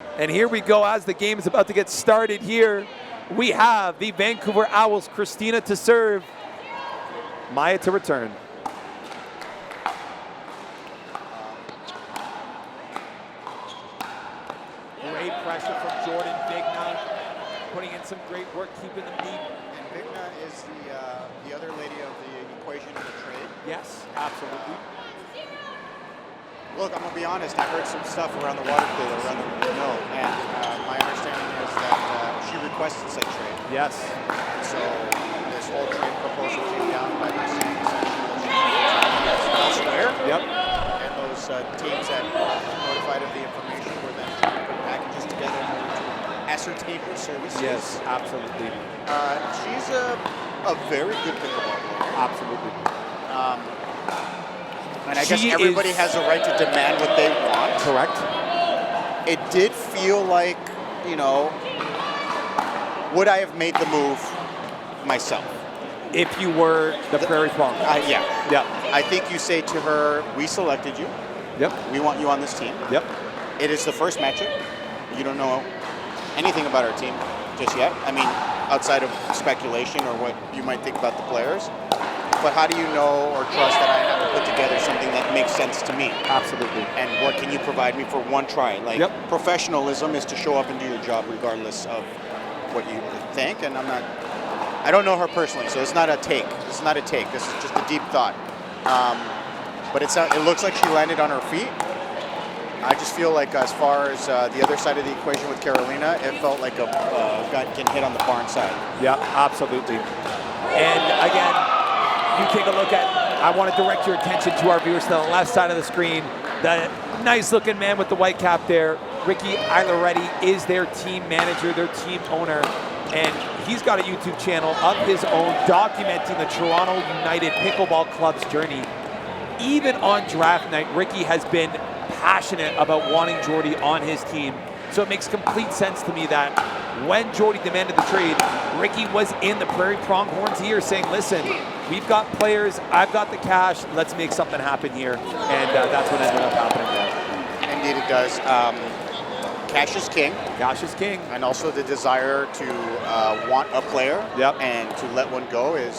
And here we go as the game is about to get started here. We have the Vancouver Owls, Christina to serve, Maya to return. Great pressure from Jordann Vigna, putting in some great work, keeping them deep. And Vigna is the other lady of the equation of the trade. Yes, absolutely. Look, I'm going to be honest, I heard some stuff around the water cooler, around the mill, and my understanding is that she requested such trade. Yes. So this whole trade proposal came down by Maximilian elsewhere. Yep. And those teams that were notified of the information were then trying to put packages together in order to ascertain her services. Yes, absolutely. She's a very good pickleball player. Absolutely. And I guess everybody has a right to demand what they want. Correct. It did feel like, you know, would I have made the move myself? If you were the Prairie Prong. Yeah. Yep. I think you say to her, we selected you. Yep. We want you on this team. Yep. It is the first matchup. You don't know anything about our team just yet. I mean, outside of speculation or what you might think about the players. But how do you know or trust that I have to put together something that makes sense to me? Absolutely. And what can you provide me for one try? Like, professionalism is to show up and do your job regardless of what you think. And I don't know her personally, so it's not a take. This is not a take. This is just a deep thought. But it looks like she landed on her feet. I just feel like as far as the other side of the equation with Carolina, it felt like a gun getting hit on the barn side. Yeah, absolutely. And again, you take a look at, I want to direct your attention to our viewers to the left side of the screen. The nice looking man with the white cap there, Ricky Aileretti, is their team manager, their team owner. And he's got a YouTube channel of his own documenting the Toronto United Pickleball Club's journey. Even on draft night, Ricky has been passionate about wanting Jordy on his team. So it makes complete sense to me that when Jordy demanded the trade, Ricky was in the Prairie Pronghorns ear saying, listen, we've got players, I've got the cash, let's make something happen here. And that's what ended up happening there. Indeed it does. Cash is king. Cash is king. And also the desire to want a player and to let one go is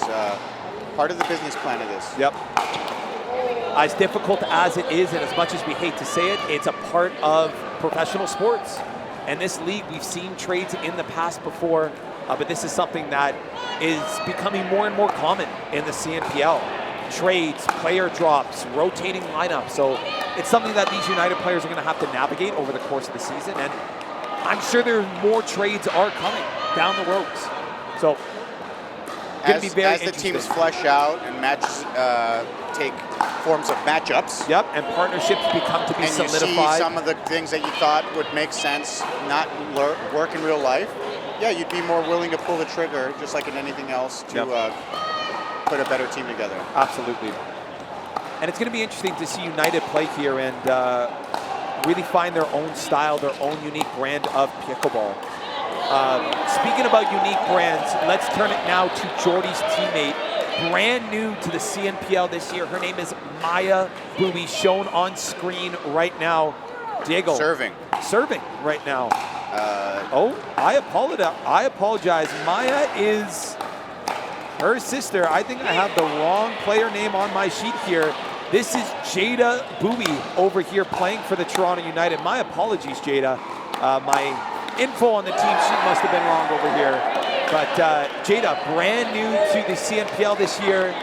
part of the business plan of this. Yep. As difficult as it is, and as much as we hate to say it, it's a part of professional sports. And this league, we've seen trades in the past before, but this is something that is becoming more and more common in the CNPL. Trades, player drops, rotating lineups. So it's something that these United players are going to have to navigate over the course of the season. And I'm sure there more trades are coming down the roads. So as the teams flesh out and matches take forms of matchups. Yep, and partnerships become to be solidified. And you see some of the things that you thought would make sense not work in real life. Yeah, you'd be more willing to pull the trigger, just like in anything else, to put a better team together. Absolutely. And it's going to be interesting to see United play here and really find their own style, their own unique brand of pickleball. Speaking about unique brands, let's turn it now to Jordy's teammate, brand new to the CNPL this year. Her name is Ava Weeks, shown on screen right now. Diego. Serving right now. I apologize. Maya is her sister. I think I have the wrong player name on my sheet here. This is Jada Bui over here playing for the Toronto United. My apologies, Jada. My info on the team sheet must have been wrong over here. But Jada, brand new to the CNPL this year.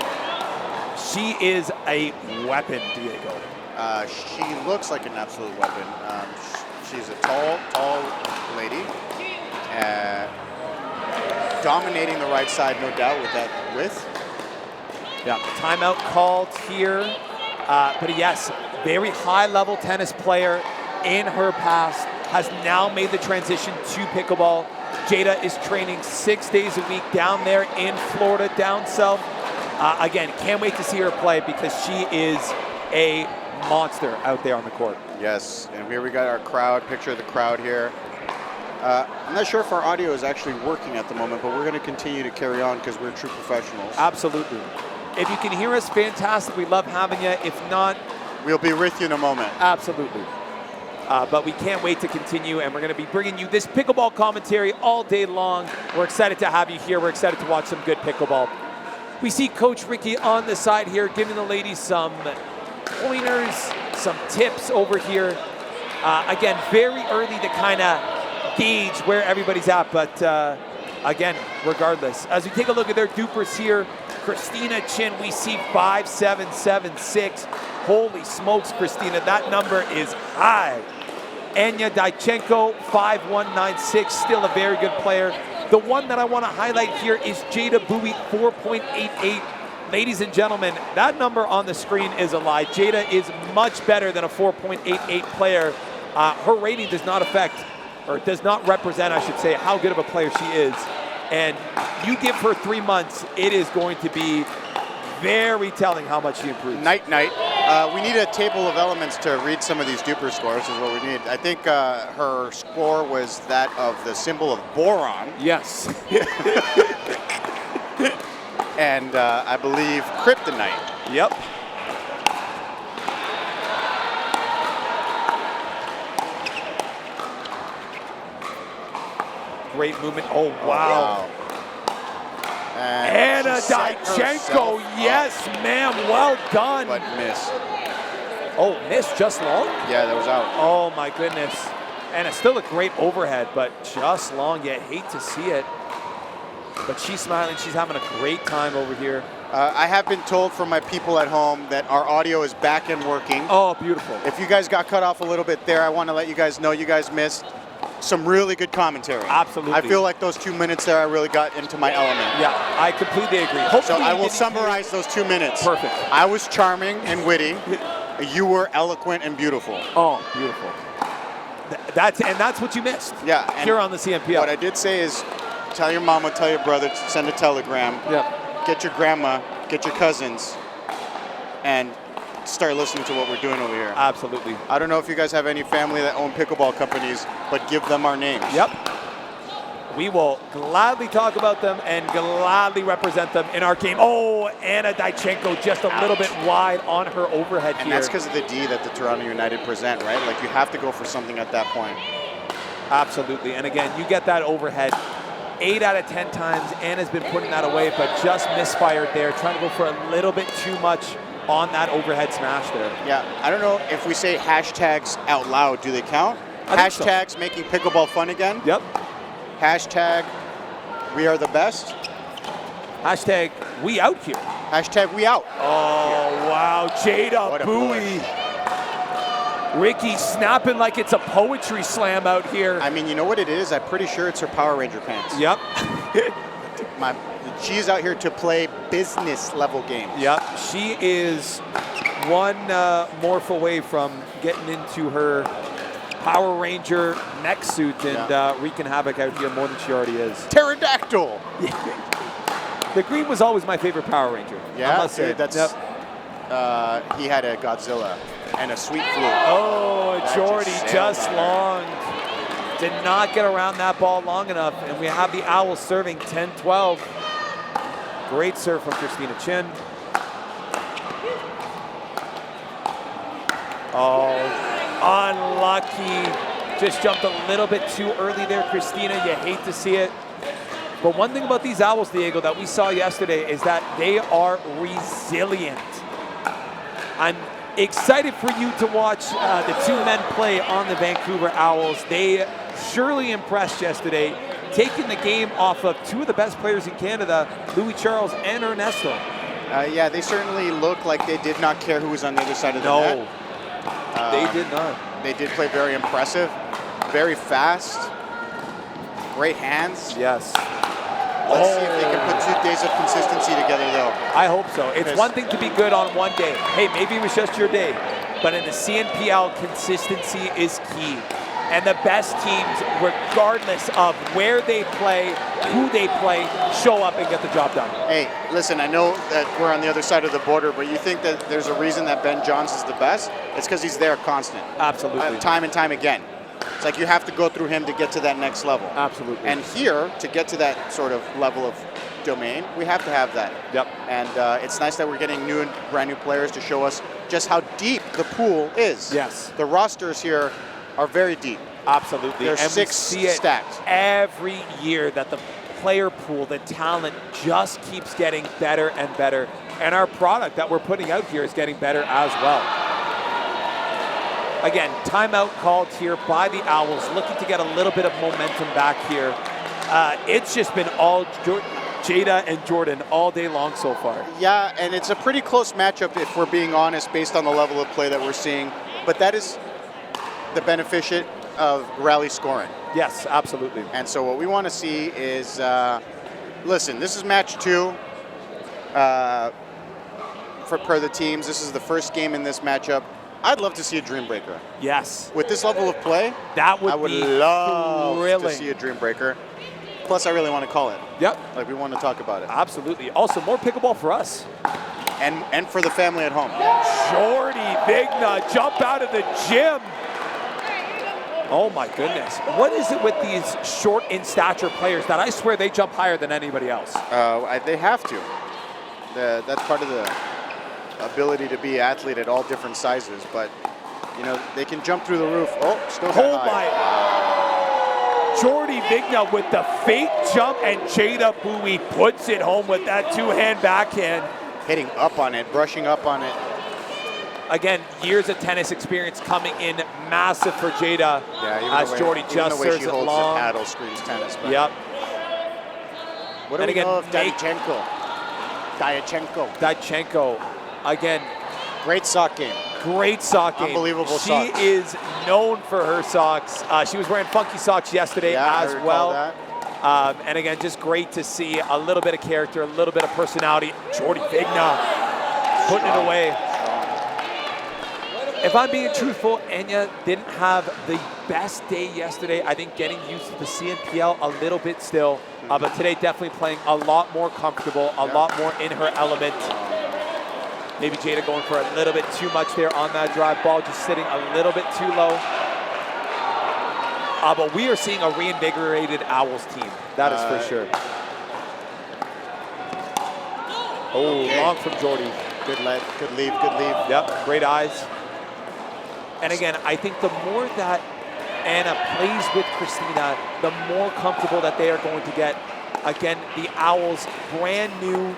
She is a weapon, Diego. She looks like an absolute weapon. She's a tall lady. Dominating the right side, no doubt, with that width. Yeah, timeout called here. But yes, very high-level tennis player in her past, has now made the transition to pickleball. Jada is training 6 days a week down there in Florida, down south. Again, can't wait to see her play because she is a monster out there on the court. Yes, and here we got our crowd, picture of the crowd here. I'm not sure if our audio is actually working at the moment, but we're going to continue to carry on because we're true professionals. Absolutely. If you can hear us, fantastic. We love having you. If not, we'll be with you in a moment. Absolutely. But we can't wait to continue, and we're going to be bringing you this pickleball commentary all day long. We're excited to have you here. We're excited to watch some good pickleball. We see Coach Ricky on the side here giving the ladies some pointers, some tips over here. Again, very early to kind of gauge where everybody's at, but again, regardless. As we take a look at their dupers here, Christina Chin, we see 5'7", 7'6". Holy smokes, Christina, that number is high. Anya Dyachenko, 5'1", 9'6", still a very good player. The one that I want to highlight here is Jada Bui, 4.88. Ladies and gentlemen, that number on the screen is a lie. Jada is much better than a 4.88 player. Her rating does not affect, or does not represent, I should say, how good of a player she is. And you give her 3 months, it is going to be very telling how much she improves. Night. We need a table of elements to read some of these duper scores is what we need. I think her score was that of the symbol of boron. Yes. And I believe kryptonite. Yep. Great movement. Oh, wow. And Anna Dyachenko, yes, ma'am, well done. But miss. Oh, missed just long? Yeah, that was out. Oh, my goodness. And it's still a great overhead, but just long. You hate to see it. But she's smiling. She's having a great time over here. I have been told from my people at home that our audio is back and working. Oh, beautiful. If you guys got cut off a little bit there, I want to let you guys know you guys missed some really good commentary. Absolutely. I feel like those 2 minutes there, I really got into my element. Yeah, I completely agree. Hopefully so I will summarize those 2 minutes. Perfect. I was charming and witty. You were eloquent and beautiful. Oh, beautiful. That's what you missed. Yeah. Here on the CNPL. What I did say is, tell your mama, tell your brother, send a telegram. Yep. Get your grandma, get your cousins, and start listening to what we're doing over here. Absolutely. I don't know if you guys have any family that own pickleball companies, but give them our names. Yep. We will gladly talk about them and gladly represent them in our game. Oh, Anna Dyachenko just a little bit wide on her overhead and here. That's because of the D that the Toronto United present, right? Like, you have to go for something at that point. Absolutely. And again, you get that overhead 8 out of 10 times. Anna's been putting that away, but just misfired there, trying to go for a little bit too much on that overhead smash there. Yeah, I don't know if we say hashtags out loud, do they count? Hashtags so. Making pickleball fun again? Yep. Hashtag we are the best. Hashtag we out here. Hashtag we out. Oh, wow. Jada Bui. Ricky snapping like it's a poetry slam out here. I mean, you know what it is? I'm pretty sure it's her Power Ranger pants. Yep. She's out here to play business level games. Yep. She is one morph away from getting into her Power Ranger mech suit and wreaking havoc out here more than she already is. Pterodactyl. The green was always my favorite Power Ranger. Yeah, I must say. That's. Yep. He had a Godzilla and a sweet flute. Oh, Jordy just long. Did not get around that ball long enough, and we have the Owls serving 10-12. Great serve from Christina Chin. Oh, unlucky. Just jumped a little bit too early there, Christina. You hate to see it. But one thing about these Owls, Diego, that we saw yesterday is that they are resilient. I'm excited for you to watch the two men play on the Vancouver Owls. They surely impressed yesterday, taking the game off of two of the best players in Canada, Louis Charles and Ernesto. Yeah, they certainly look like they did not care who was on the other side of the net. No, they did not. They did play very impressive, very fast, great hands. Yes. Let's see if they can put 2 days of consistency together, though. I hope so. It's one thing to be good on one day. Hey, maybe it was just your day. But in the CNPL, consistency is key. And the best teams, regardless of where they play, who they play, show up and get the job done. Hey, listen, I know that we're on the other side of the border, but you think that there's a reason that Ben Johns is the best? It's because he's there constant. Absolutely. Time and time again. It's like you have to go through him to get to that next level. Absolutely. And here, to get to that sort of level of domain, we have to have that. Yep. And it's nice that we're getting new and brand new players to show us just how deep the pool is. Yes. The rosters here are very deep. Absolutely. There's and 6 we see it stacked. every year that the player pool, the talent just keeps getting better and better. And our product that we're putting out here is getting better as well. Again, timeout called here by the Owls, looking to get a little bit of momentum back here. It's just been all Jada and Jordann all day long so far. Yeah, and it's a pretty close matchup if we're being honest based on the level of play that we're seeing. But that is the benefit of rally scoring. Yes, absolutely. And so what we want to see is, listen, this is match 2 per the teams. This is the first game in this matchup. I'd love to see a dream breaker. Yes. With this level of play, that would I would be love thrilling to see a dream breaker. Plus, I really want to call it. Yep. Like, we want to talk about it. Absolutely. Also, more pickleball for us. And for the family at home. Jordann Vigna, jump out of the gym. Oh my goodness. What is it with these short in stature players that I swear they jump higher than anybody else? They have to. That's part of the ability to be athlete at all different sizes, but you know, they can jump through the roof. Oh, still that high. My. Jordann Vigna with the fake jump, and Jada Bui puts it home with that 2-hand backhand. Hitting up on it, brushing up on it. Again, years of tennis experience coming in massive for Jada. Yeah, as Jordann just serves it long. The paddle screams tennis. But yep. What do we know of Dyachenko? Dyachenko. Again. Great sock game. Great sock game. Unbelievable socks. She is known for her socks. She was wearing funky socks yesterday as well. And again, just great to see a little bit of character, a little bit of personality. Jordann Vigna putting it away. If I'm being truthful, Anya didn't have the best day yesterday. I think getting used to the CNPL a little bit still. But today definitely playing a lot more comfortable, a lot more in her element. Maybe Jada going for a little bit too much there on that drive ball, just sitting a little bit too low. But we are seeing a reinvigorated Owls team. That is for sure. Oh, okay. Long from Jordy. Good lead, good lead, good lead. Yep, great eyes. And again, I think the more that Anna plays with Christina, the more comfortable that they are going to get. Again, the Owls, brand new.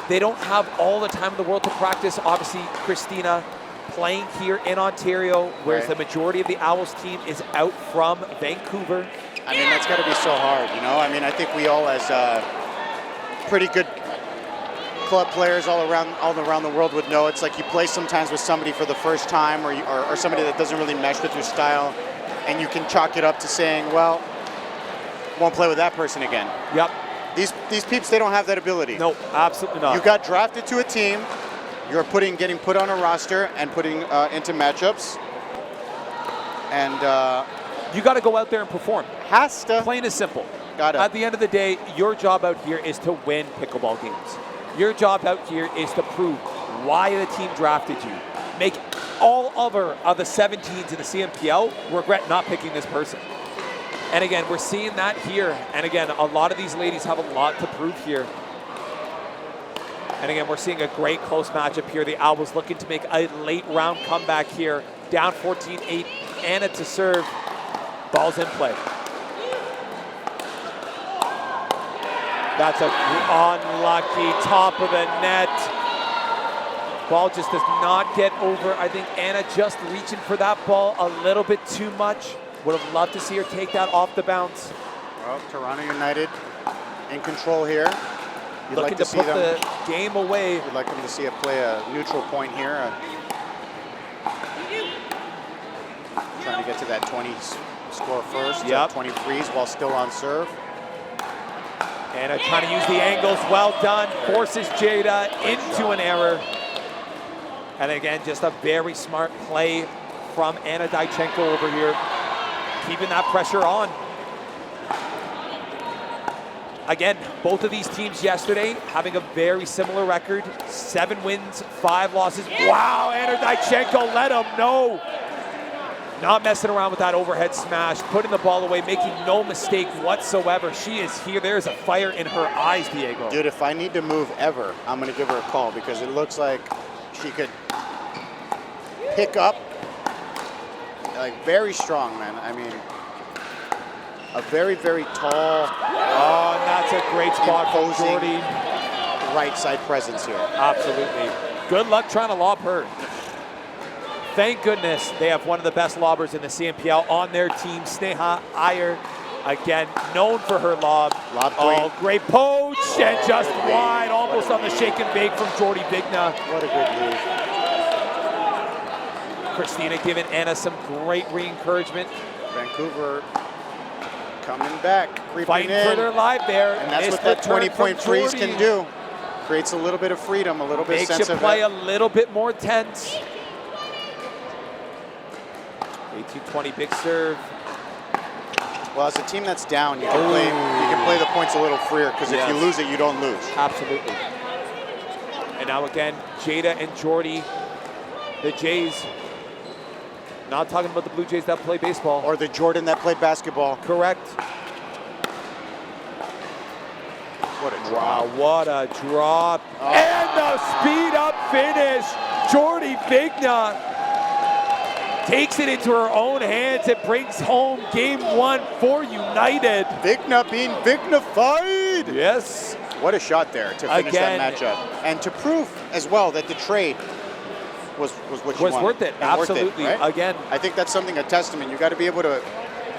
They don't have all the time in the world to practice. Obviously, Christina playing here in Ontario, whereas the majority of the Owls team is out from Vancouver. I mean, that's got to be so hard, you know? I mean, I think we all, as pretty good club players all around the world, would know it's like you play sometimes with somebody for the first time, or somebody that doesn't really mesh with your style, and you can chalk it up to saying, well, won't play with that person again. Yep. These peeps, they don't have that ability. No, absolutely not. You got drafted to a team. You're getting put on a roster and putting into matchups. And you got to go out there and perform. Has to. Plain and simple. Gotta. At the end of the day, your job out here is to win pickleball games. Your job out here is to prove why the team drafted you. Make all other of the 17s in the CNPL regret not picking this person. And again, we're seeing that here. And again, a lot of these ladies have a lot to prove here. And again, we're seeing a great close matchup here. The Owls looking to make a late round comeback here. Down 14-8, Anna to serve. Ball's in play. That's a unlucky top of the net. Ball just does not get over. I think Anna just reaching for that ball a little bit too much. Would have loved to see her take that off the bounce. Well, Toronto United in control here. You'd looking like to put the game away. You'd like them to see it play a neutral point here. Trying to get to that 20 score first. Yep. 23s while still on serve. Anna trying to use the angles. Well done. Forces Jada into an error. And again, just a very smart play from Anna Dyachenko over here. Keeping that pressure on. Again, both of these teams yesterday having a very similar record. 7 wins, 5 losses. Wow, Anna Dyachenko let them know. Not messing around with that overhead smash, putting the ball away, making no mistake whatsoever. She is here. There's a fire in her eyes, Diego. Dude, if I need to move ever, I'm going to give her a call because it looks like she could pick up like very strong, man. I mean, a very, very tall. Oh, and that's a great spot for imposing Jordy. right side presence here. Absolutely. Good luck trying to lob her. Thank goodness they have one of the best lobbers in the CNPL on their team, Sneha Iyer. Again, known for her lob. Lob oh, queen. great poach, and just good wide, lead. almost on the shake and bake from Jordann Vigna. What a good move. Christina giving Anna some great re-encouragement. Vancouver coming back, creeping Fighting in. for their life there. And that's Missed what that the turn 20-point from freeze Jordy. can do. Creates a little bit of freedom, a little bit of Makes sense you of play it. a little bit more tense. 18-20 big serve. Well, as a team that's down, you can play the points a little freer because if you lose it, you don't lose. Absolutely. And now again, Jada and Jordy, the Jays. Not talking about the Blue Jays that play baseball. Or the Jordan that played basketball. Correct. What a Wow, drop. what a drop. Oh. And the speed up finish. Jordann Vigna takes it into her own hands and brings home game one for United. Vigna being Vignified. Yes. What a shot there to finish Again. that matchup. And to prove as well that the trade was what you Was wanted. worth it, And worth absolutely. right? Again. I think that's something, a testament. You got to be able to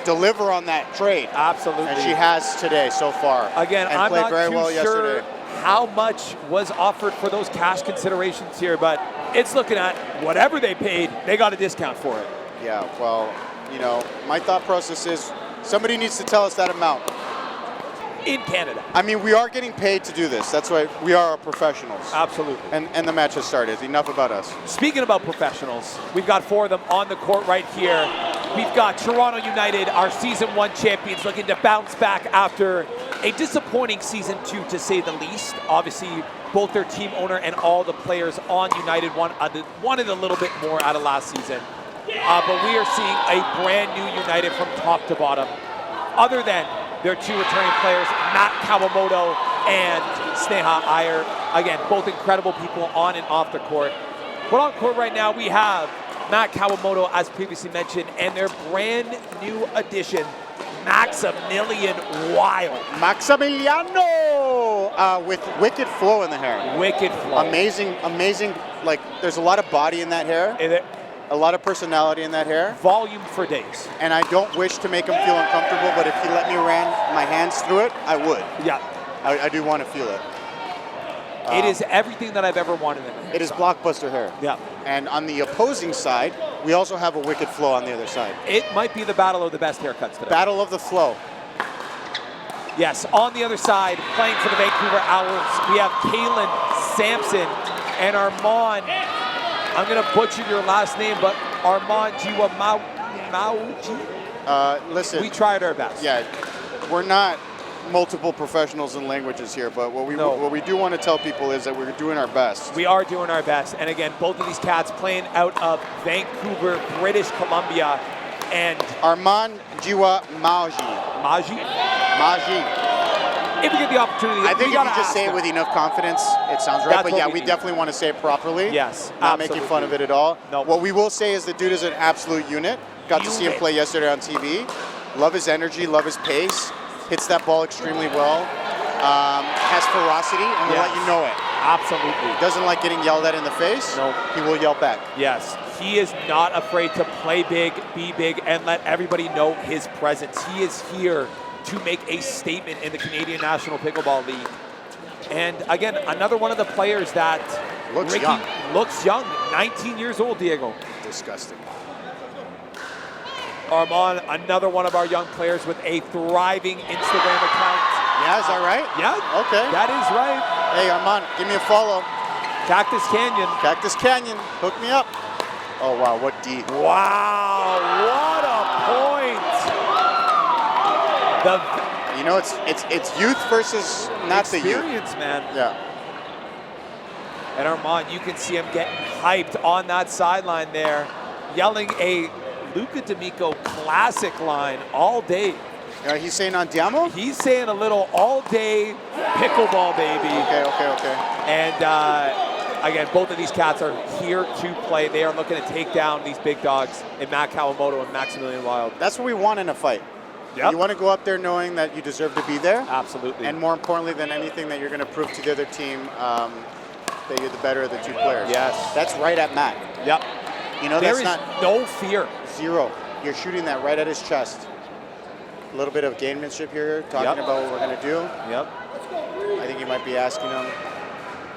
deliver on that trade. Absolutely. And she has today so far. Again, and I'm played not very too well sure yesterday. how much was offered for those cash considerations here, but it's looking at whatever they paid, they got a discount for it. Yeah, well, you know, my thought process is somebody needs to tell us that amount. In Canada. I mean, we are getting paid to do this. That's why we are professionals. Absolutely. And the match has started. Enough about us. Speaking about professionals, we've got four of them on the court right here. We've got Toronto United, our season one champions, looking to bounce back after a disappointing season two, to say the least. Obviously, both their team owner and all the players on United wanted a little bit more out of last season. But we are seeing a brand new United from top to bottom. Other than their two returning players, Matt Kawamoto and Sneha Iyer. Again, both incredible people on and off the court. But on court right now, we have Matt Kawamoto, as previously mentioned, and their brand new addition, Maximilian Wild. Maximiliano with wicked flow in the hair. Wicked flow. Amazing. Like, there's a lot of body in that hair. A lot of personality in that hair. Volume for days. And I don't wish to make him feel uncomfortable, but if he let me run my hands through it, I would. Yeah. I do want to feel it. It is everything that I've ever wanted in it. It is blockbuster hair. Yeah. And on the opposing side, we also have a wicked flow on the other side. It might be the battle of the best haircuts today. Battle of the flow. Yes, on the other side, playing for the Vancouver Owls, we have Caelan Sampson and Armaan. I'm going to butcher your last name, but Armaan Jiwa Mawji. Listen. We tried our best. Yeah, we're not multiple professionals in languages here, but what we do want to tell people is that we're doing our best. We are doing our best. And again, both of these cats playing out of Vancouver, British Columbia. And Armaan Jiwa Mawji. Mawji? Mawji. If we get the opportunity, I think if you just say it with enough confidence, it sounds right. That's But yeah, what we we need. definitely want to say it properly. Yes, Not making fun of it at all. No. What we will say is the dude is an absolute unit. Got to see him play yesterday on TV. Love his energy, love his pace. Hits that ball extremely well. Has ferocity, and will let you know it. Absolutely. Doesn't like getting yelled at in the face. No. He will yell back. Yes, he is not afraid to play big, be big, and let everybody know his presence. He is here to make a statement in the Canadian National Pickleball League. And again, another one of the players that Looks Ricky young. looks young, 19 years old, Diego. Disgusting. Armaan, another one of our young players with a thriving Instagram account. Yeah, is that right? Yeah, Okay. that is right. Hey, Armaan, give me a follow. Cactus Canyon. Cactus Canyon, hook me up. Oh, wow, what D. Wow, what a point. You know, it's youth versus not the youth. Experience, man. Yeah. And Armaan, you can see him getting hyped on that sideline there, yelling a Luca D'Amico classic line all day. He's saying andiamo? He's saying a little all day pickleball, baby. Okay. And again, both of these cats are here to play. They are looking to take down these big dogs in Matt Kawamoto and Maximilian Wild. That's what we want in a fight. Yep. You want to go up there knowing that you deserve to be there. Absolutely. And more importantly than anything, that you're going to prove to the other team that you're the better of the two players. Yes. That's right at Matt. Yep. You know, there that's is not no fear. Zero. You're shooting that right at his chest. A little bit of gamemanship here, talking about what we're going to do. Yep. I think you might be asking him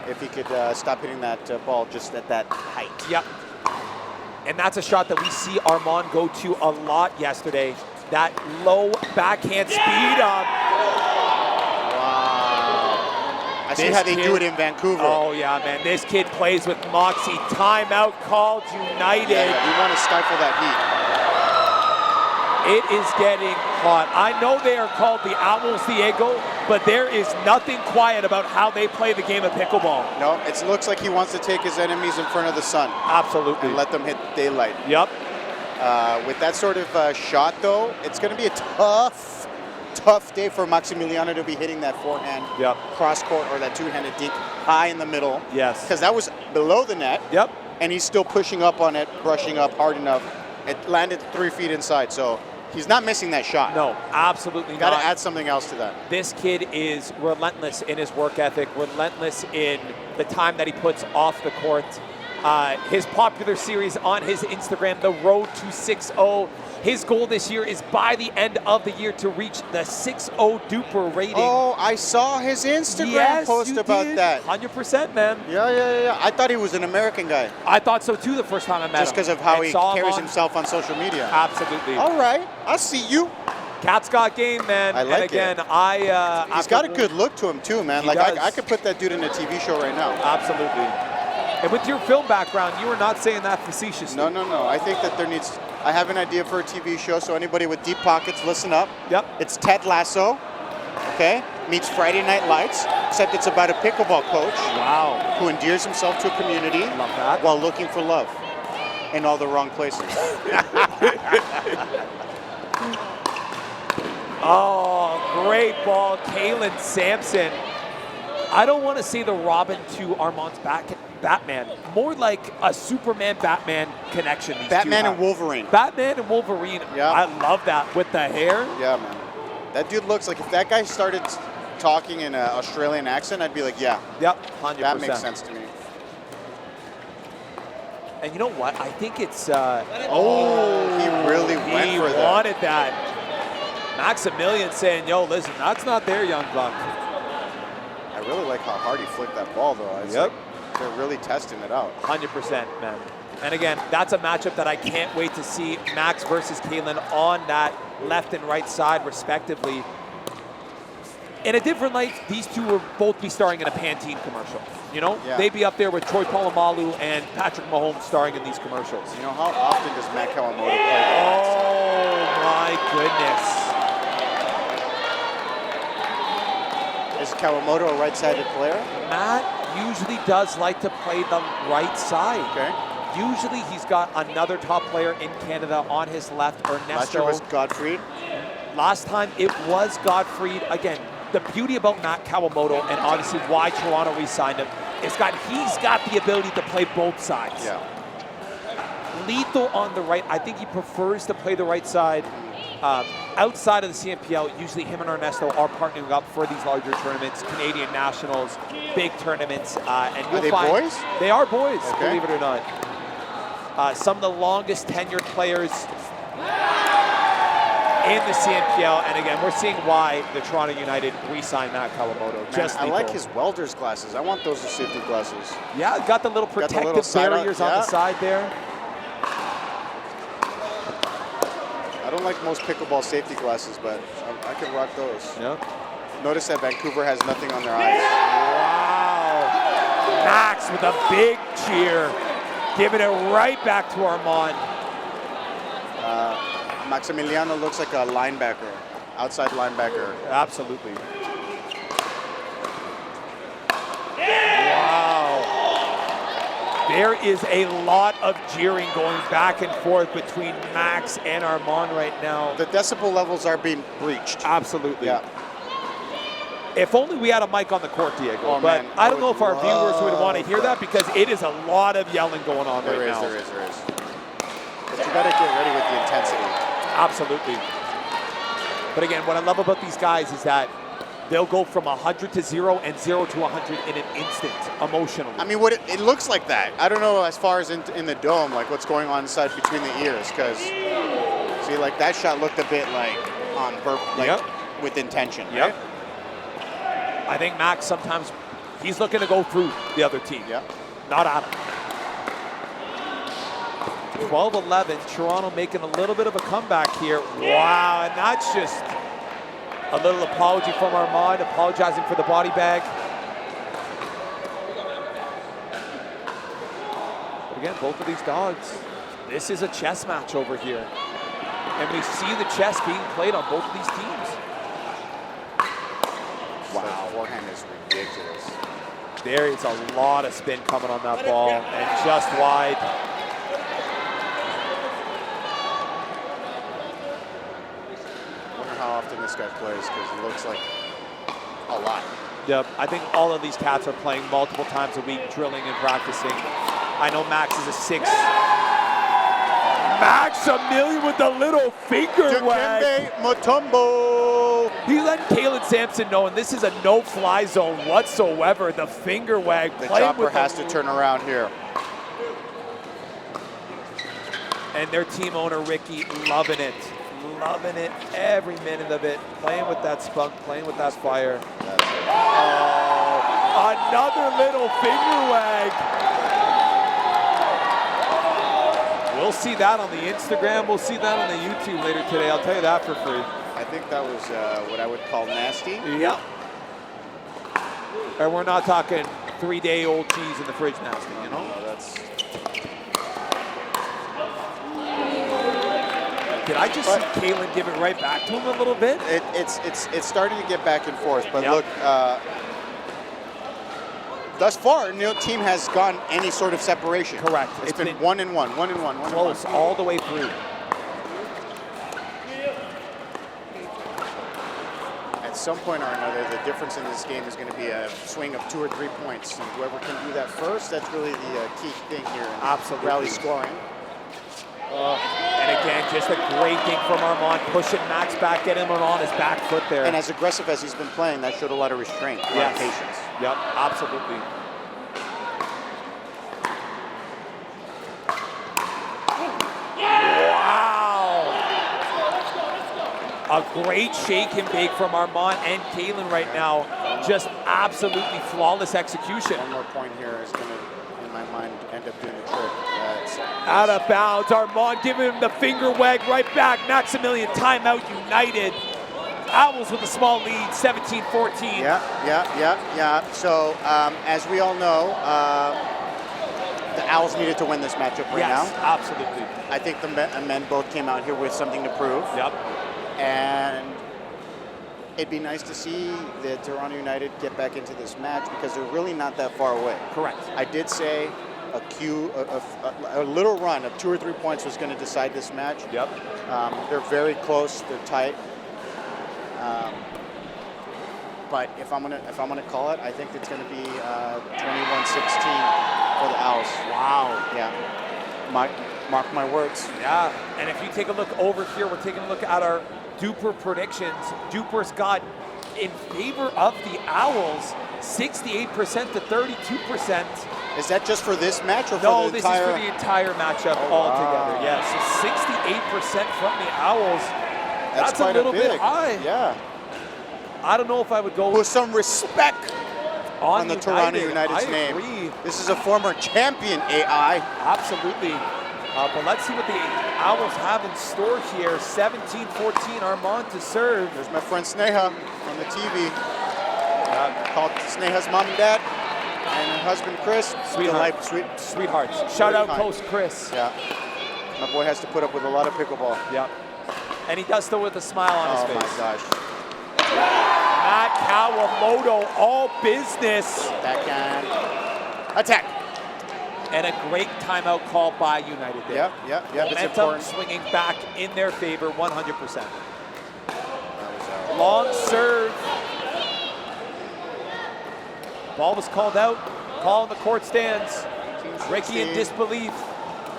if he could stop hitting that ball just at that height. Yep. And that's a shot that we see Armaan go to a lot yesterday. That low backhand speed up. Wow. I see how they do it in Vancouver. Oh, yeah, man. This kid plays with moxie. Timeout called United. Yeah, you want to stifle that heat. It is getting hot. I know they are called the Owls, Diego, but there is nothing quiet about how they play the game of pickleball. No, it looks like he wants to take his enemies in front of the sun. Absolutely. And let them hit daylight. Yep. With that sort of shot, though, it's going to be a tough day for Maximiliano to be hitting that forehand cross court or that two-handed dink high in the middle. Yes. Because that was below the net. Yep. And he's still pushing up on it, brushing up hard enough. It landed 3 feet inside, so he's not missing that shot. No, absolutely not. Got to add something else to that. This kid is relentless in his work ethic, relentless in the time that he puts off the court. His popular series on his Instagram, The Road to 6-0. His goal this year is by the end of the year to reach the 6-0 duper rating. Oh, I saw his Instagram post about that. 100%, man. Yeah. I thought he was an American guy. I thought so too the first time I met him. Just because of how he carries himself on social media. Absolutely. All right, I see you. Cat's got game, man. I like and again, it. He's got a good look to him too, man. Like I could put that dude in a TV show right now. Absolutely. And with your film background, you are not saying that facetiously. No. I think that I have an idea for a TV show, so anybody with deep pockets, listen up. Yep. It's Ted Lasso, okay, meets Friday Night Lights, except it's about a pickleball coach. Wow. Who endears himself to a community while looking for love in all the wrong places. Oh, great ball, Caelan Sampson. I don't want to say the Robin to Armaan's Batman. More like a Superman-Batman connection. Batman and Wolverine. Batman and Wolverine. Yeah. I love that with the hair. Yeah, man. That dude looks like, if that guy started talking in an Australian accent, I'd be like, yeah. Yep, 100%. That makes sense to me. And you know what? I think it's... he really went for that. He wanted that. Maximilian saying, yo, listen, that's not there, young buck. I really like how hard he flicked that ball, though. It's like they're really testing it out. 100%, man. And again, that's a matchup that I can't wait to see. Max versus Caelan on that left and right side, respectively. In a different light, these two will both be starring in a Pantene commercial. You know, they'd be up there with Troy Polamalu and Patrick Mahomes starring in these commercials. You know, how often does Matt Kawamoto play? Oh, my goodness. Is Kawamoto a right-sided player? Matt usually does like to play the right side. Okay. Usually he's got another top player in Canada on his left, Ernesto. Last year was Gottfried. Last time it was Gottfried. Again, the beauty about Matt Kawamoto and obviously why Toronto re-signed him is he's got the ability to play both sides. Yeah. Lethal on the right. I think he prefers to play the right side. Outside of the CNPL, usually him and Ernesto are partnering up for these larger tournaments, Canadian Nationals, big tournaments. And you'll are they find boys? They are boys, okay. believe it or not. Some of the longest tenured players in the CNPL. And again, we're seeing why the Toronto United re-signed Matt Kawamoto. Man, I like his welder's glasses. I want those as safety glasses. Yeah, got the little protective barriers on the side there. I don't like most pickleball safety glasses, but I can rock those. Yep. Notice that Vancouver has nothing on their eyes. Wow. Max with a big cheer. Giving it right back to Armaan. Maximiliano looks like a linebacker, outside linebacker. Absolutely. Wow. There is a lot of jeering going back and forth between Max and Armaan right now. The decibel levels are being breached. Absolutely. Yeah. If only we had a mic on the court, Diego. Oh, but man, I don't know if our viewers would want to hear that. that because it is a lot of yelling going on There right is, now. there is. But you got to get ready with the intensity. Absolutely. But again, what I love about these guys is that they'll go from 100 to 0 and 0 to 100 in an instant, emotionally. I mean, what it looks like that. I don't know as far as in the dome, like what's going on inside between the ears, because see, like that shot looked a bit like on purpose, like with intention. Yep. Right? I think Max sometimes he's looking to go through the other team. Yep. Not at him. 12-11, Toronto making a little bit of a comeback here. Wow, and that's just a little apology from Armaan, apologizing for the body bag. But again, both of these dogs, this is a chess match over here. And we see the chess being played on both of these teams. Wow, forehand is ridiculous. There is a lot of spin coming on that ball, and just wide. How often this guy plays, because it looks like a lot. Yep, I think all of these cats are playing multiple times a week, drilling and practicing. I know Max is a 6. Maximilian with the little finger wag. Mutombo. He let Caelan Sampson know, and this is a no-fly zone whatsoever. The finger wag. The chopper has to turn around here. And their team owner, Ricky, loving it. Loving it, every minute of it. Playing with that spunk, playing with that fire. Oh, another little finger wag. We'll see that on the Instagram. We'll see that on the YouTube later today. I'll tell you that for free. I think that was what I would call nasty. Yep. And we're not talking 3-day-old cheese in the fridge nasty, you know? No, that's... Did I just see Caelan give it right back to him a little bit? It's starting to get back and forth, but look, thus far, no team has gotten any sort of separation. Correct. It's been 1-1, 1-1, close all the way through. At some point or another, the difference in this game is going to be a swing of 2 or 3 points, and whoever can do that first, that's really the key thing here in Absolutely. rally scoring. And again, just a great thing from Armaan, pushing Max back, getting him on his back foot there. And as aggressive as he's been playing, that showed a lot of restraint, a lot of patience. Yep, absolutely. Wow! A great shake and bake from Armaan and Caelan right now. Just absolutely flawless execution. One more point here is going to, in my mind, end up doing the trick. Out of bounds, Armaan giving him the finger wag right back. Maximilian timeout United. Owls with a small lead, 17-14. Yeah. So, as we all know, the Owls needed to win this matchup right now. Yes, absolutely. I think the men both came out here with something to prove. Yep. And it'd be nice to see the Toronto United get back into this match because they're really not that far away. Correct. I did say a little run of 2 or 3 points was going to decide this match. Yep. They're very close. They're tight. But if I'm gonna call it, I think it's going to be 21-16 for the Owls. Wow. Yeah. Mark my words. Yeah. And if you take a look over here, we're taking a look at our Duper predictions. Duper's got in favor of the Owls 68% to 32%. Is that just for this match or for No, the this entire? is for the entire matchup altogether. Wow. Yeah, so 68% from the Owls. That's a little bit high. Yeah. I don't know if I would go with some respect on the Toronto United's name. Agree. This is a former champion, AI. Absolutely. But let's see what the Owls have in store here. 17-14, Armaan to serve. There's my friend Sneha on the TV. Called Sneha's mom and dad. And her husband, Chris. Sweethearts. Shout out Coach Chris. Yeah. My boy has to put up with a lot of pickleball. Yep. And he does so with a smile on his face. Oh, my gosh. Matt Kawamoto, all business. Backhand. Attack. And a great timeout call by United there. Yep. Momentum swinging back in their favor 100%. Long serve. Ball was called out. Ball in the court stands. Ricky in disbelief.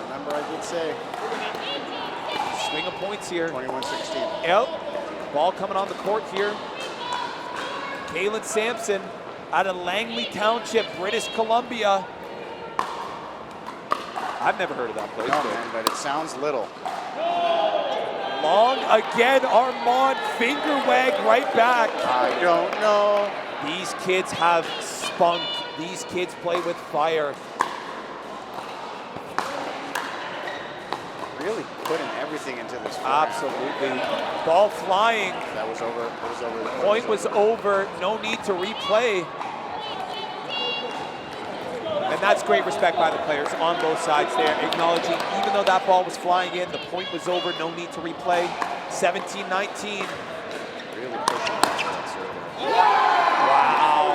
Remember I did say. Swing of points here. 21-16. Yep. Ball coming on the court here. Caelan Sampson out of Langley Township, British Columbia. I've never heard of that place. No, man, but it sounds little. Long again, Armaan finger wag right back. I don't know. These kids have spunk. These kids play with fire. Really putting everything into this. Absolutely. Ball flying. That was over. It was over. Point was over. No need to replay. And that's great respect by the players on both sides there, acknowledging even though that ball was flying in, the point was over, no need to replay. 17-19. Really pushing that serve. Wow.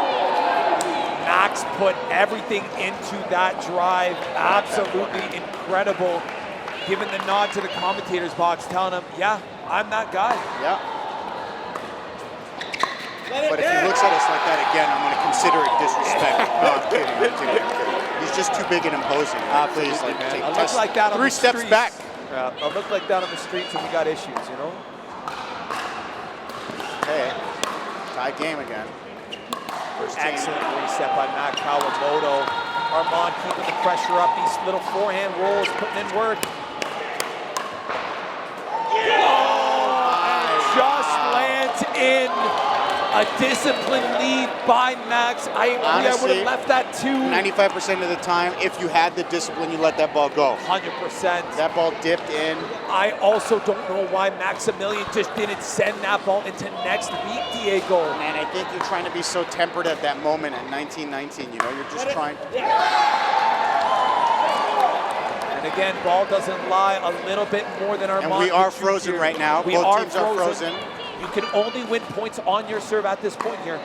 Max put everything into that drive. Absolutely incredible. Giving the nod to the commentator's box, telling him, yeah, I'm that guy. Yeah. But if he looks at us like that again, I'm going to consider it disrespect. No, I'm kidding. I'm kidding. He's just too big and imposing. Please, like, take look like that on 3 the steps streets. back. Yeah, I'll look like that on the streets and we got issues, you know? Hey, tie game again. Excellent reset by Matt Kawamoto. Armaan keeping the pressure up. These little forehand rolls, putting in work. Just lands in a disciplined lead by Max. I would have left that too. 95% of the time, if you had the discipline, you let that ball go. 100%. That ball dipped in. I also don't know why Maximilian just didn't send that ball into next week, Diego. Man, I think you're trying to be so tempered at that moment at 19-19. You know, you're just trying. And again, ball doesn't lie a little bit more than Armaan. And we are frozen right now. Both teams are frozen. You can only win points on your serve at this point here.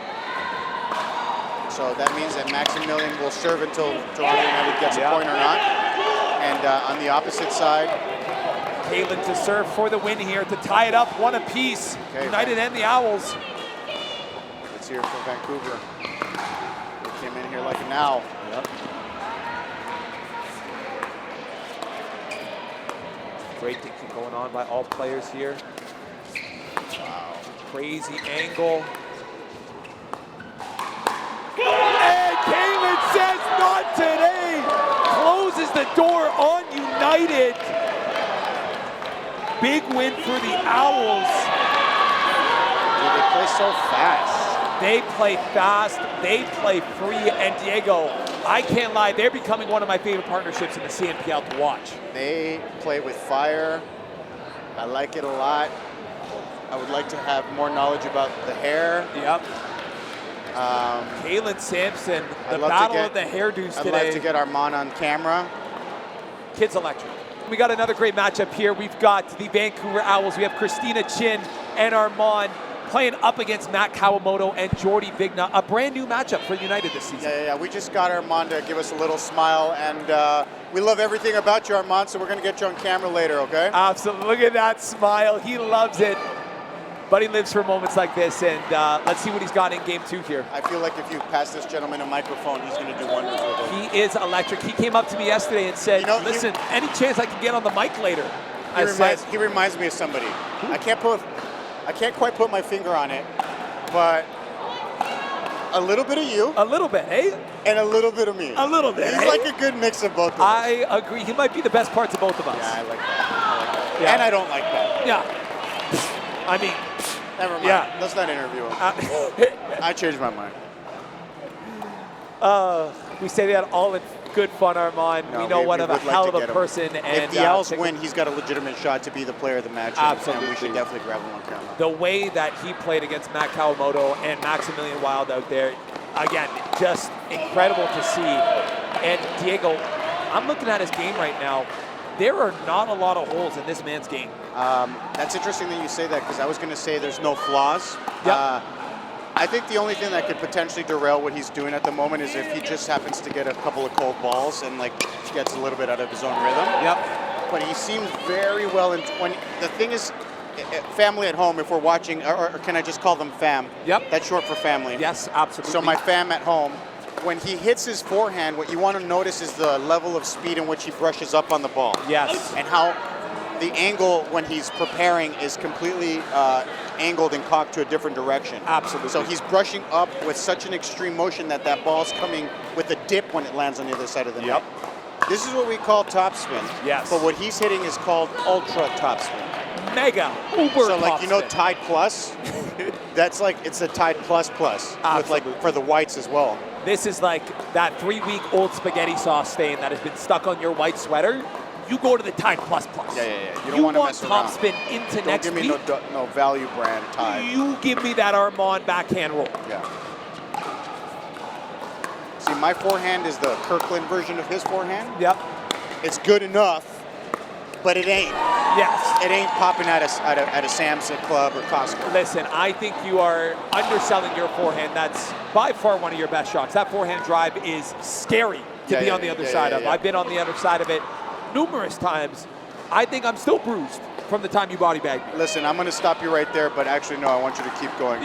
So that means that Maximilian will serve until Toronto United gets a point or not. And on the opposite side, Caelan to serve for the win here to tie it up one apiece. Okay. United and the Owls. Let's hear it from Vancouver. They came in here like an owl. Yep. Great thinking going on by all players here. Wow. Crazy angle. And Caelan says not today. Closes the door on United. Big win for the Owls. Dude, they play so fast. They play fast, they play free, and Diego, I can't lie, they're becoming one of my favorite partnerships in the CNPL to watch. They play with fire. I like it a lot. I would like to have more knowledge about the hair. Yep. Caelan Sampson, the battle of the hairdos today. I'd like to get Armaan on camera. Kids electric. We got another great matchup here. We've got the Vancouver Owls. We have Christina Chin and Armaan playing up against Matt Kawamoto and Jordann Vigna. A brand new matchup for United this season. Yeah. We just got Armaan to give us a little smile, and we love everything about you, Armaan, so we're going to get you on camera later, okay? Absolutely. Look at that smile. He loves it. But he lives for moments like this, and let's see what he's got in game 2 here. I feel like if you pass this gentleman a microphone, he's going to do wonders with it. He is electric. He came up to me yesterday and said, listen, any chance I can get on the mic later? He reminds me of somebody. I can't quite put my finger on it, but a little bit of you. A little bit, eh? And a little bit of me. A little bit, He's like a good mix of both of us. I agree. He might be the best parts of both of us. Yeah, I like that. Yeah. And I don't like that. Yeah. I mean, never mind. Yeah. Let's not interview him. I changed my mind. We say that all in good fun, Armaan. No, we know what a hell of a him. person. And if the Owls win, he's got a legitimate shot to be the player of the match. Absolutely. And we should definitely grab him on camera. The way that he played against Matt Kawamoto and Maximilian Wild out there, again, just incredible to see. And Diego, I'm looking at his game right now. There are not a lot of holes in this man's game. That's interesting that you say that, because I was going to say there's no flaws. Yep. I think the only thing that could potentially derail what he's doing at the moment is if he just happens to get a couple of cold balls and like gets a little bit out of his own rhythm. Yep. But he seems very well in. When the thing is, family at home, if we're watching, or can I just call them fam? Yep. That's short for family. Yes, absolutely. So my fam at home, when he hits his forehand, what you want to notice is the level of speed in which he brushes up on the ball. Yes. And how the angle when he's preparing is completely angled and cocked to a different direction. Absolutely. So he's brushing up with such an extreme motion that that ball's coming with a dip when it lands on the other side of the net. This is what we call topspin. Yes. But what he's hitting is called ultra topspin. Mega uber So like, topspin. you know, Tide Plus? That's like, it's a Tide Plus Plus. With like, for the whites as well. This is like that 3-week-old spaghetti sauce stain that has been stuck on your white sweater. You go to the Tide Plus Plus. Yeah. You want to want mess around. topspin into Don't next give me week. no value brand Tide. You give me that Armaan backhand roll. Yeah. See, my forehand is the Kirkland version of his forehand. Yep. It's good enough, but it ain't. Yes. It ain't popping at a Sampson club or Costco. Listen, I think you are underselling your forehand. That's by far one of your best shots. That forehand drive is scary to be on the other side of. I've been on the other side of it numerous times. I think I'm still bruised from the time you body bagged me. Listen, I'm going to stop you right there, but actually, no, I want you to keep going.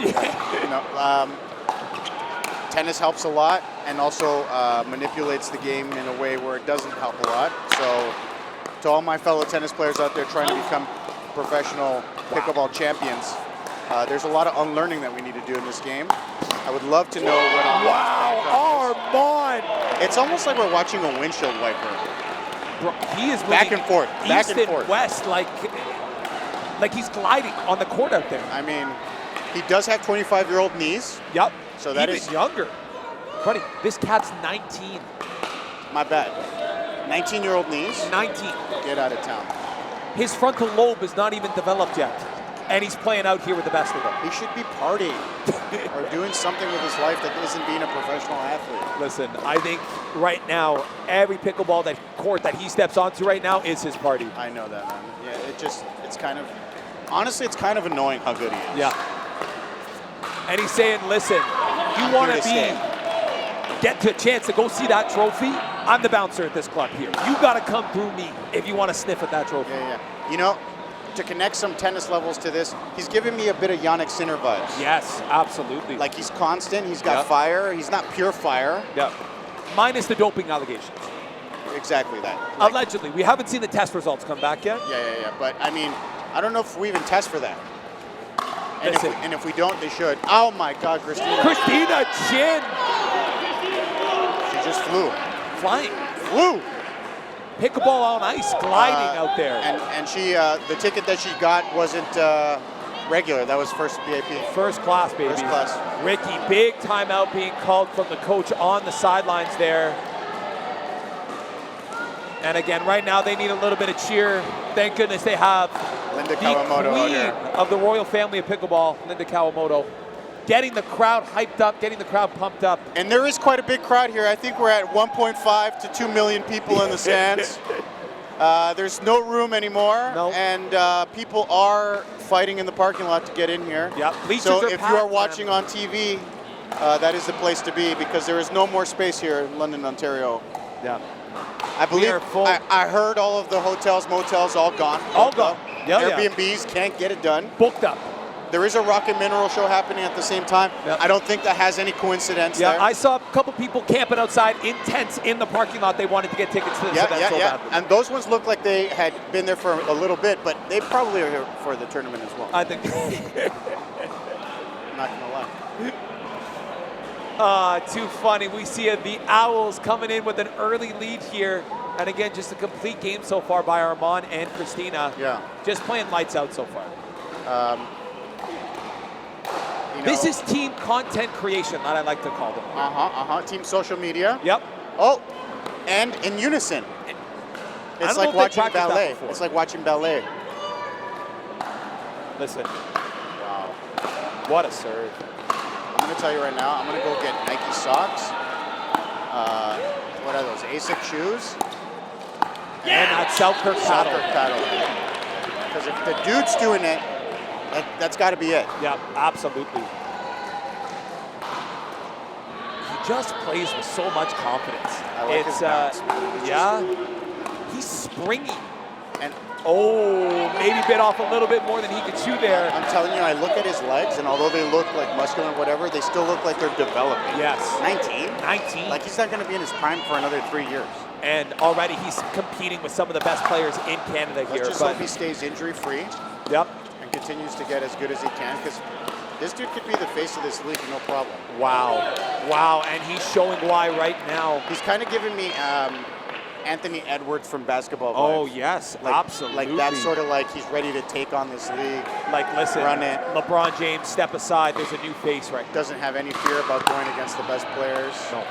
Tennis helps a lot and also manipulates the game in a way where it doesn't help a lot. So to all my fellow tennis players out there trying to become professional pickleball champions, there's a lot of unlearning that we need to do in this game. I would love to know what Armaan! It's almost like we're watching a windshield wiper. Bro, he is back and forth, east and west, like he's gliding on the court out there. I mean, he does have 25-year-old knees. Yep. So that even is younger. Buddy, this cat's 19. My bad. 19-year-old knees. 19. Get out of town. His frontal lobe is not even developed yet, and he's playing out here with the best of them. He should be partying or doing something with his life that isn't being a professional athlete. Listen, I think right now, every pickleball court that he steps onto right now is his party. I know that, man. Yeah, it's kind of, honestly, it's kind of annoying how good he is. Yeah. And he's saying, listen, you want to get to a chance to go see that trophy? I'm the bouncer at this club here. You got to come through me if you want to sniff at that trophy. Yeah. You know, to connect some tennis levels to this, he's giving me a bit of Yannick Sinner vibes. Yes, absolutely. Like he's constant, he's got fire, he's not pure fire. Yep. Minus the doping allegations. Exactly that. Like, allegedly. We haven't seen the test results come back yet. Yeah. But, I mean, I don't know if we even test for that. And if we don't, they should. Oh, my God, Christina. Christina Chin. She just flew. Flying. Flew. Pickleball on ice, gliding out there. And she, the ticket that she got wasn't regular. That was first VIP. First class, baby. First class. Ricky, big timeout being called from the coach on the sidelines there. And again, right now they need a little bit of cheer. Thank goodness they have Linda Kawamoto out here. Of the royal family of pickleball, Linda Kawamoto, getting the crowd hyped up, getting the crowd pumped up. And there is quite a big crowd here. I think we're at 1.5 to 2 million people in the stands. There's no room anymore, and people are fighting in the parking lot to get in here. Yeah, so if you are watching on TV, that is the place to be because there is no more space here in London, Ontario. Yeah. I believe I heard all of the hotels, motels all gone. All gone. Yeah, Airbnbs can't get it done. Booked up. There is a Rock and Mineral show happening at the same time. Yep. I don't think that has any coincidence there. I saw a couple people camping outside in tents in the parking lot. They wanted to get tickets to this event so badly. And those ones look like they had been there for a little bit, but they probably are here for the tournament as well. I think. I'm not gonna lie. Too funny. We see the Owls coming in with an early lead here. And again, just a complete game so far by Armaan and Christina. Yeah. Just playing lights out so far. This is team content creation that I like to call them. Team social media. Yep. Oh, and in unison. It's like watching ballet. It's like watching ballet. Listen. Wow. What a serve. I'm going to tell you right now, I'm going to go get Nike socks. What are those? ASIC shoes? And that Selkirk paddle. Because if the dude's doing it, that's got to be it. Yeah, absolutely. He just plays with so much confidence. I like his bounce. He's springy. And maybe bit off a little bit more than he could chew there. I'm telling you, I look at his legs, and although they look like muscular and whatever, they still look like they're developing. Yes. 19? 19. Like, he's not going to be in his prime for another 3 years. And already he's competing with some of the best players in Canada here. Let's just hope he stays injury-free. Yep. And continues to get as good as he can, because this dude could be the face of this league, no problem. Wow. Wow, and he's showing why right now. He's kind of giving me Anthony Edwards from basketball vibes. Oh, yes, like, absolutely. Like, that's sort of like he's ready to take on this league. Like, listen, run it. LeBron James, step aside. There's a new face right now. Doesn't have any fear about going against the best players. No.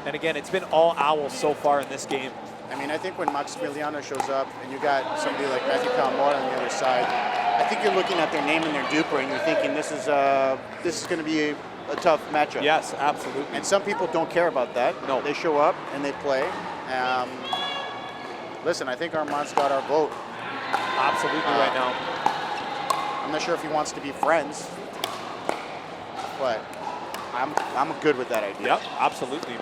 And again, it's been all Owls so far in this game. I mean, I think when Maximiliano shows up and you got somebody like Matthew Kawamoto on the other side, I think you're looking at their name and their duper and you're thinking this is going to be a tough matchup. Yes, absolutely. And some people don't care about that. No. They show up and they play. Listen, I think Armaan's got our vote. Absolutely right now. I'm not sure if he wants to be friends, but I'm good with that idea. Yep, absolutely.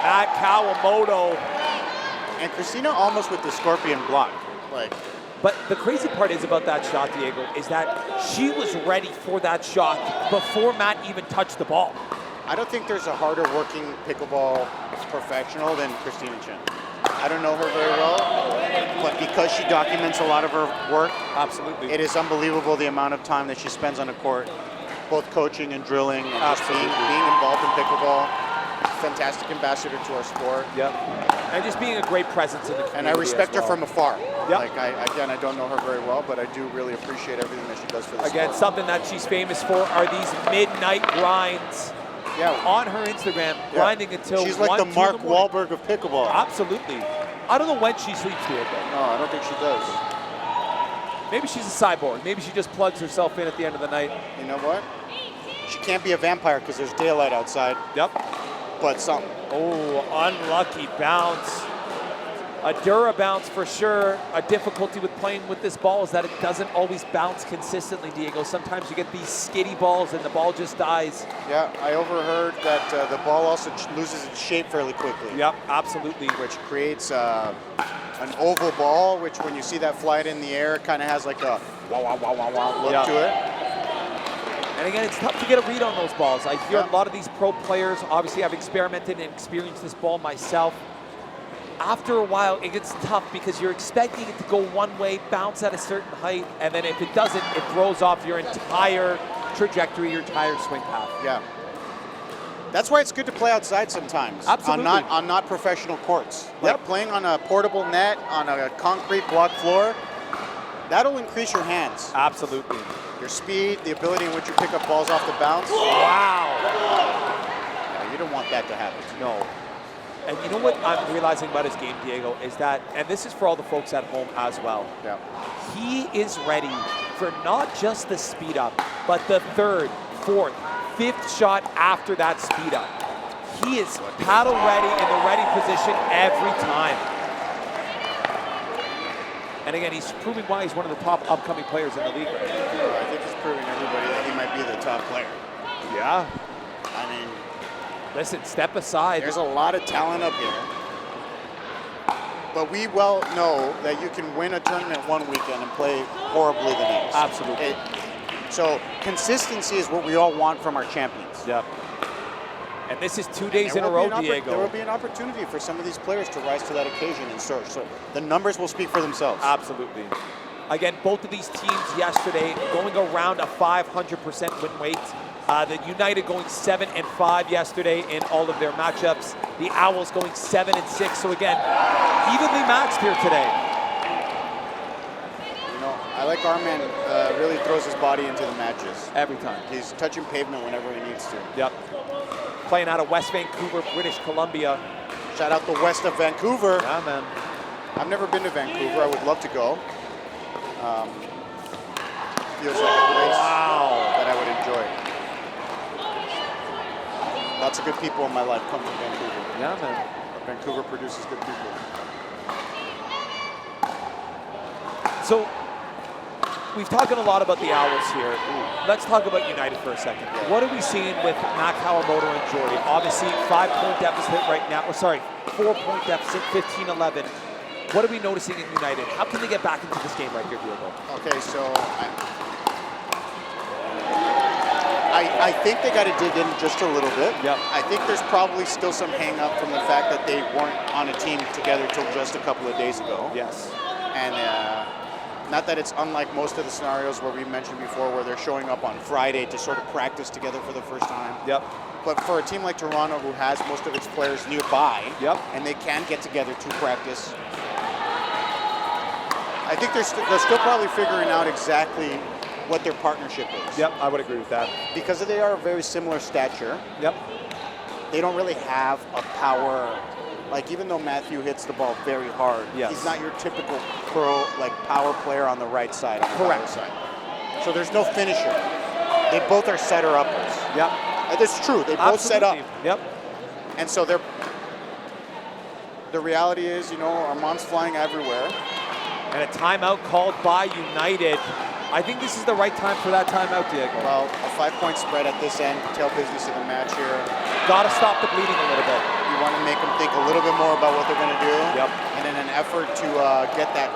Matt Kawamoto. And Christina almost with the scorpion block. But the crazy part is about that shot, Diego, is that she was ready for that shot before Matt even touched the ball. I don't think there's a harder working pickleball professional than Christina Chin. I don't know her very well, but because she documents a lot of her work, absolutely, it is unbelievable the amount of time that she spends on the court, both coaching and drilling, and just being involved in pickleball. Fantastic ambassador to our sport. Yep. And just being a great presence in the community. And I respect her from afar. Yep. Like, I don't know her very well, but I do really appreciate everything that she does for the sport. Again, something that she's famous for are these midnight grinds. Yeah. On her Instagram, grinding until she's like the Mark Wahlberg of pickleball. Absolutely. I don't know when she sleeps, Diego. No, I don't think she does. Maybe she's a cyborg. Maybe she just plugs herself in at the end of the night. You know what? She can't be a vampire because there's daylight outside. Yep. But something. Oh, unlucky bounce. A Dura bounce for sure. A difficulty with playing with this ball is that it doesn't always bounce consistently, Diego. Sometimes you get these skitty balls and the ball just dies. Yeah, I overheard that the ball also loses its shape fairly quickly. Yep, absolutely. Which creates an oval ball, which when you see that fly it in the air, it kind of has like a wah, wah, wah, wah, wah look to it. And again, it's tough to get a read on those balls. I hear a lot of these pro players, obviously I've experimented and experienced this ball myself. After a while, it gets tough because you're expecting it to go one way, bounce at a certain height, and then if it doesn't, it throws off your entire trajectory, your entire swing path. Yeah. That's why it's good to play outside sometimes. Absolutely. On not professional courts. Like playing on a portable net, on a concrete block floor, that'll increase your hands. Absolutely. Your speed, the ability in which you pick up balls off the bounce. Wow. Yeah, you don't want that to happen. No. And you know what I'm realizing about his game, Diego, is that, and this is for all the folks at home as well, he is ready for not just the speed up, but the third, fourth, fifth shot after that speed up. He is paddle ready in the ready position every time. And again, he's proving why he's one of the top upcoming players in the league right now. I think he's proving everybody that he might be the top player. Yeah. I mean, listen, step aside. There's a lot of talent up here. But we well know that you can win a tournament one weekend and play horribly the next. Absolutely. So consistency is what we all want from our champions. Yep. And this is 2 days in a row, Diego. There will be an opportunity for some of these players to rise to that occasion, and so the numbers will speak for themselves. Absolutely. Again, both of these teams yesterday going around a 500% win rate. The United going 7-5 yesterday in all of their matchups. The Owls going 7-6. So again, evenly matched here today. You know, I like Arman really throws his body into the matches. Every time. He's touching pavement whenever he needs to. Yep. Playing out of West Vancouver, British Columbia. Shout out the west of Vancouver. Yeah, man. I've never been to Vancouver. I would love to go. Feels like a place that I would enjoy. Lots of good people in my life come from Vancouver. Yeah, man. Vancouver produces good people. So, we've talked a lot about the Owls here. Let's talk about United for a second. What are we seeing with Matt Kawamoto and Jordy? Obviously, 5-point deficit right now. Or sorry, 4-point deficit, 15-11. What are we noticing in United? How can they get back into this game right here, Diego? Okay, so I think they got to dig in just a little bit. Yep. I think there's probably still some hang up from the fact that they weren't on a team together till just a couple of days ago. Yes. And not that it's unlike most of the scenarios where we mentioned before where they're showing up on Friday to sort of practice together for the first time. Yep. But for a team like Toronto who has most of its players nearby, yep, and they can get together to practice, I think they're still probably figuring out exactly what their partnership is. Yep, I would agree with that. Because they are a very similar stature. Yep. They don't really have a power, like even though Matthew hits the ball very hard, yes, he's not your typical pro, like power player on the right side, on the correct side. So there's no finisher. They both are setter-uppers. Yep. That's true, they both set up. Yep. And so the reality is, you know, Armaan's flying everywhere. And a timeout called by United. I think this is the right time for that timeout, Diego. Well, a 5-point spread at this end, tail business of the match here. Got to stop the bleeding a little bit. You want to make them think a little bit more about what they're going to do. Yep. And in an effort to get that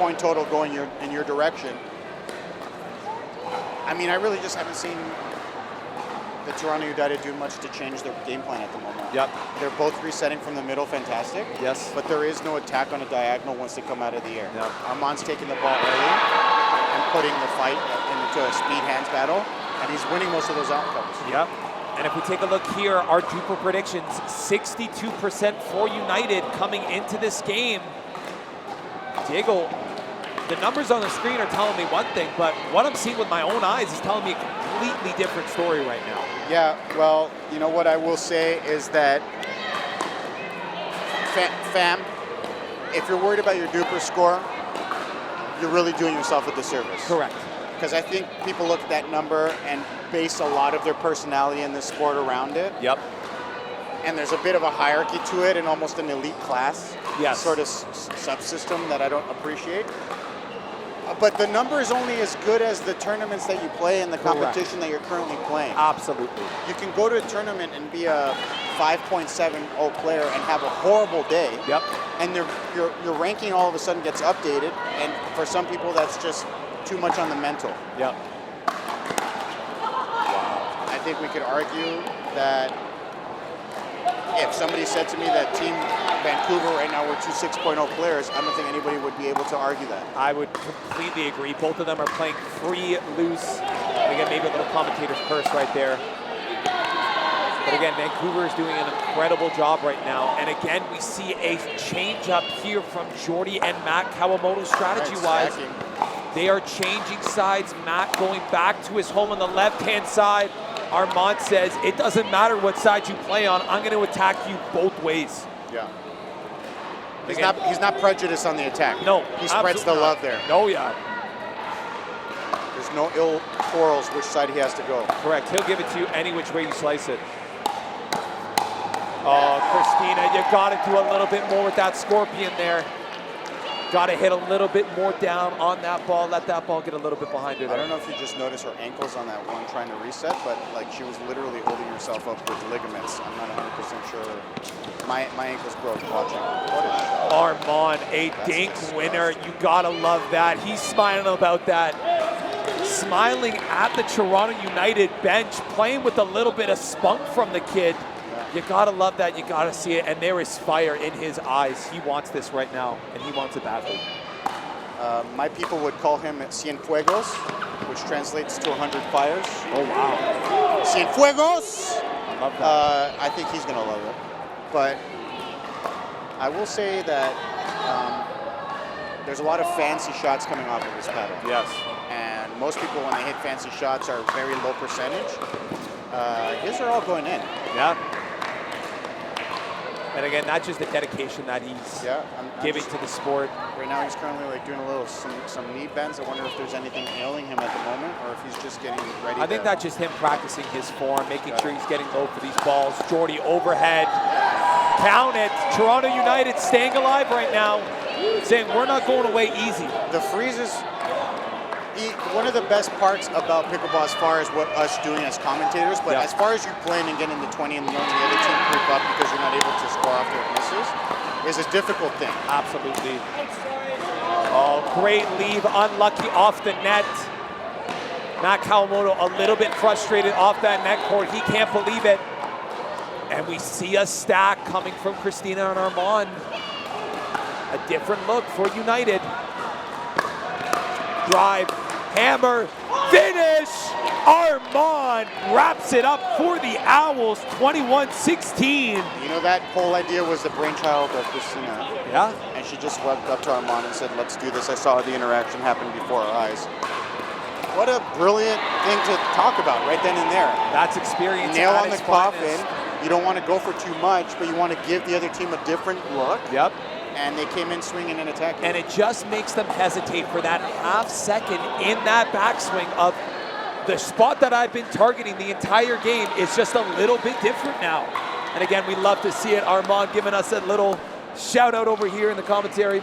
point total going in your direction. I mean, I really just haven't seen the Toronto United do much to change their game plan at the moment. Yep. They're both resetting from the middle, fantastic. Yes. But there is no attack on a diagonal once they come out of the air. Yep. Armaan's taking the ball early and putting the fight into a speed hands battle, and he's winning most of those outcomes. Yep. And if we take a look here, our Duper predictions, 62% for United coming into this game. Diego, the numbers on the screen are telling me one thing, but what I'm seeing with my own eyes is telling me a completely different story right now. Yeah, well, you know what I will say is that, fam, if you're worried about your Duper score, you're really doing yourself a disservice. Correct. Because I think people look at that number and base a lot of their personality in this sport around it. Yep. And there's a bit of a hierarchy to it and almost an elite class sort of subsystem that I don't appreciate. But the number is only as good as the tournaments that you play and the competition that you're currently playing. Absolutely. You can go to a tournament and be a 5.70 player and have a horrible day. Yep. And your ranking all of a sudden gets updated. And for some people, that's just too much on the mental. Yep. Wow. I think we could argue that if somebody said to me that Team Vancouver right now were two 6.0 players, I don't think anybody would be able to argue that. I would completely agree. Both of them are playing free, loose. And again, maybe a little commentator's curse right there. But again, Vancouver is doing an incredible job right now. And again, we see a change up here from Jordy and Matt Kawamoto strategy-wise. They are changing sides. Matt going back to his home on the left-hand side. Armaan says, it doesn't matter what side you play on, I'm going to attack you both ways. Yeah. He's not prejudiced on the attack. No, he spreads the love there. Oh, yeah. There's no ill quarrels which side he has to go. Correct. He'll give it to you any which way you slice it. Oh, Christina, you got to do a little bit more with that scorpion there. Got to hit a little bit more down on that ball. Let that ball get a little bit behind her there. I don't know if you just noticed her ankles on that one trying to reset, but like she was literally holding herself up with ligaments. I'm not 100% sure. My ankles broke watching. Armaan, a dink winner. You got to love that. He's smiling about that. Smiling at the Toronto United bench, playing with a little bit of spunk from the kid. You gotta love that, you gotta see it, and there is fire in his eyes. He wants this right now, and he wants it badly. My people would call him Cienfuegos, which translates to 100 fires. Oh, wow. Cienfuegos! Love that. I think he's gonna love it. But I will say that there's a lot of fancy shots coming off of this paddle. Yes. And most people, when they hit fancy shots, are very low percentage. His are all going in. Yeah. And again, that's just the dedication that he's giving to the sport. Right now, he's currently like doing some knee bends. I wonder if there's anything ailing him at the moment, or if he's just getting ready. I think that's just him practicing his form, making sure he's getting low for these balls. Jordy overhead, count it. Toronto United staying alive right now, saying we're not going away easy. The freezes. one of the best parts about pickleball, as far as what us doing as commentators, but as far as you playing and getting the 20 and knowing the other team creep up because you're not able to score after it misses, is a difficult thing. Absolutely. Oh, great leave, unlucky off the net. Matt Kawamoto a little bit frustrated off that net court. He can't believe it. And we see a stack coming from Christina and Armaan. A different look for United. Drive, hammer, finish! Armaan wraps it up for the Owls, 21-16. You know, that whole idea was the brainchild of Christina. Yeah. And she just went up to Armaan and said, let's do this. I saw the interaction happen before our eyes. What a brilliant thing to talk about right then and there. That's experience. Nail on the coffin. You don't want to go for too much, but you want to give the other team a different look. Yep. And they came in swinging and attacking. And it just makes them hesitate for that half second in that backswing of the spot that I've been targeting the entire game is just a little bit different now. And again, we love to see it. Armaan giving us a little shout out over here in the commentary.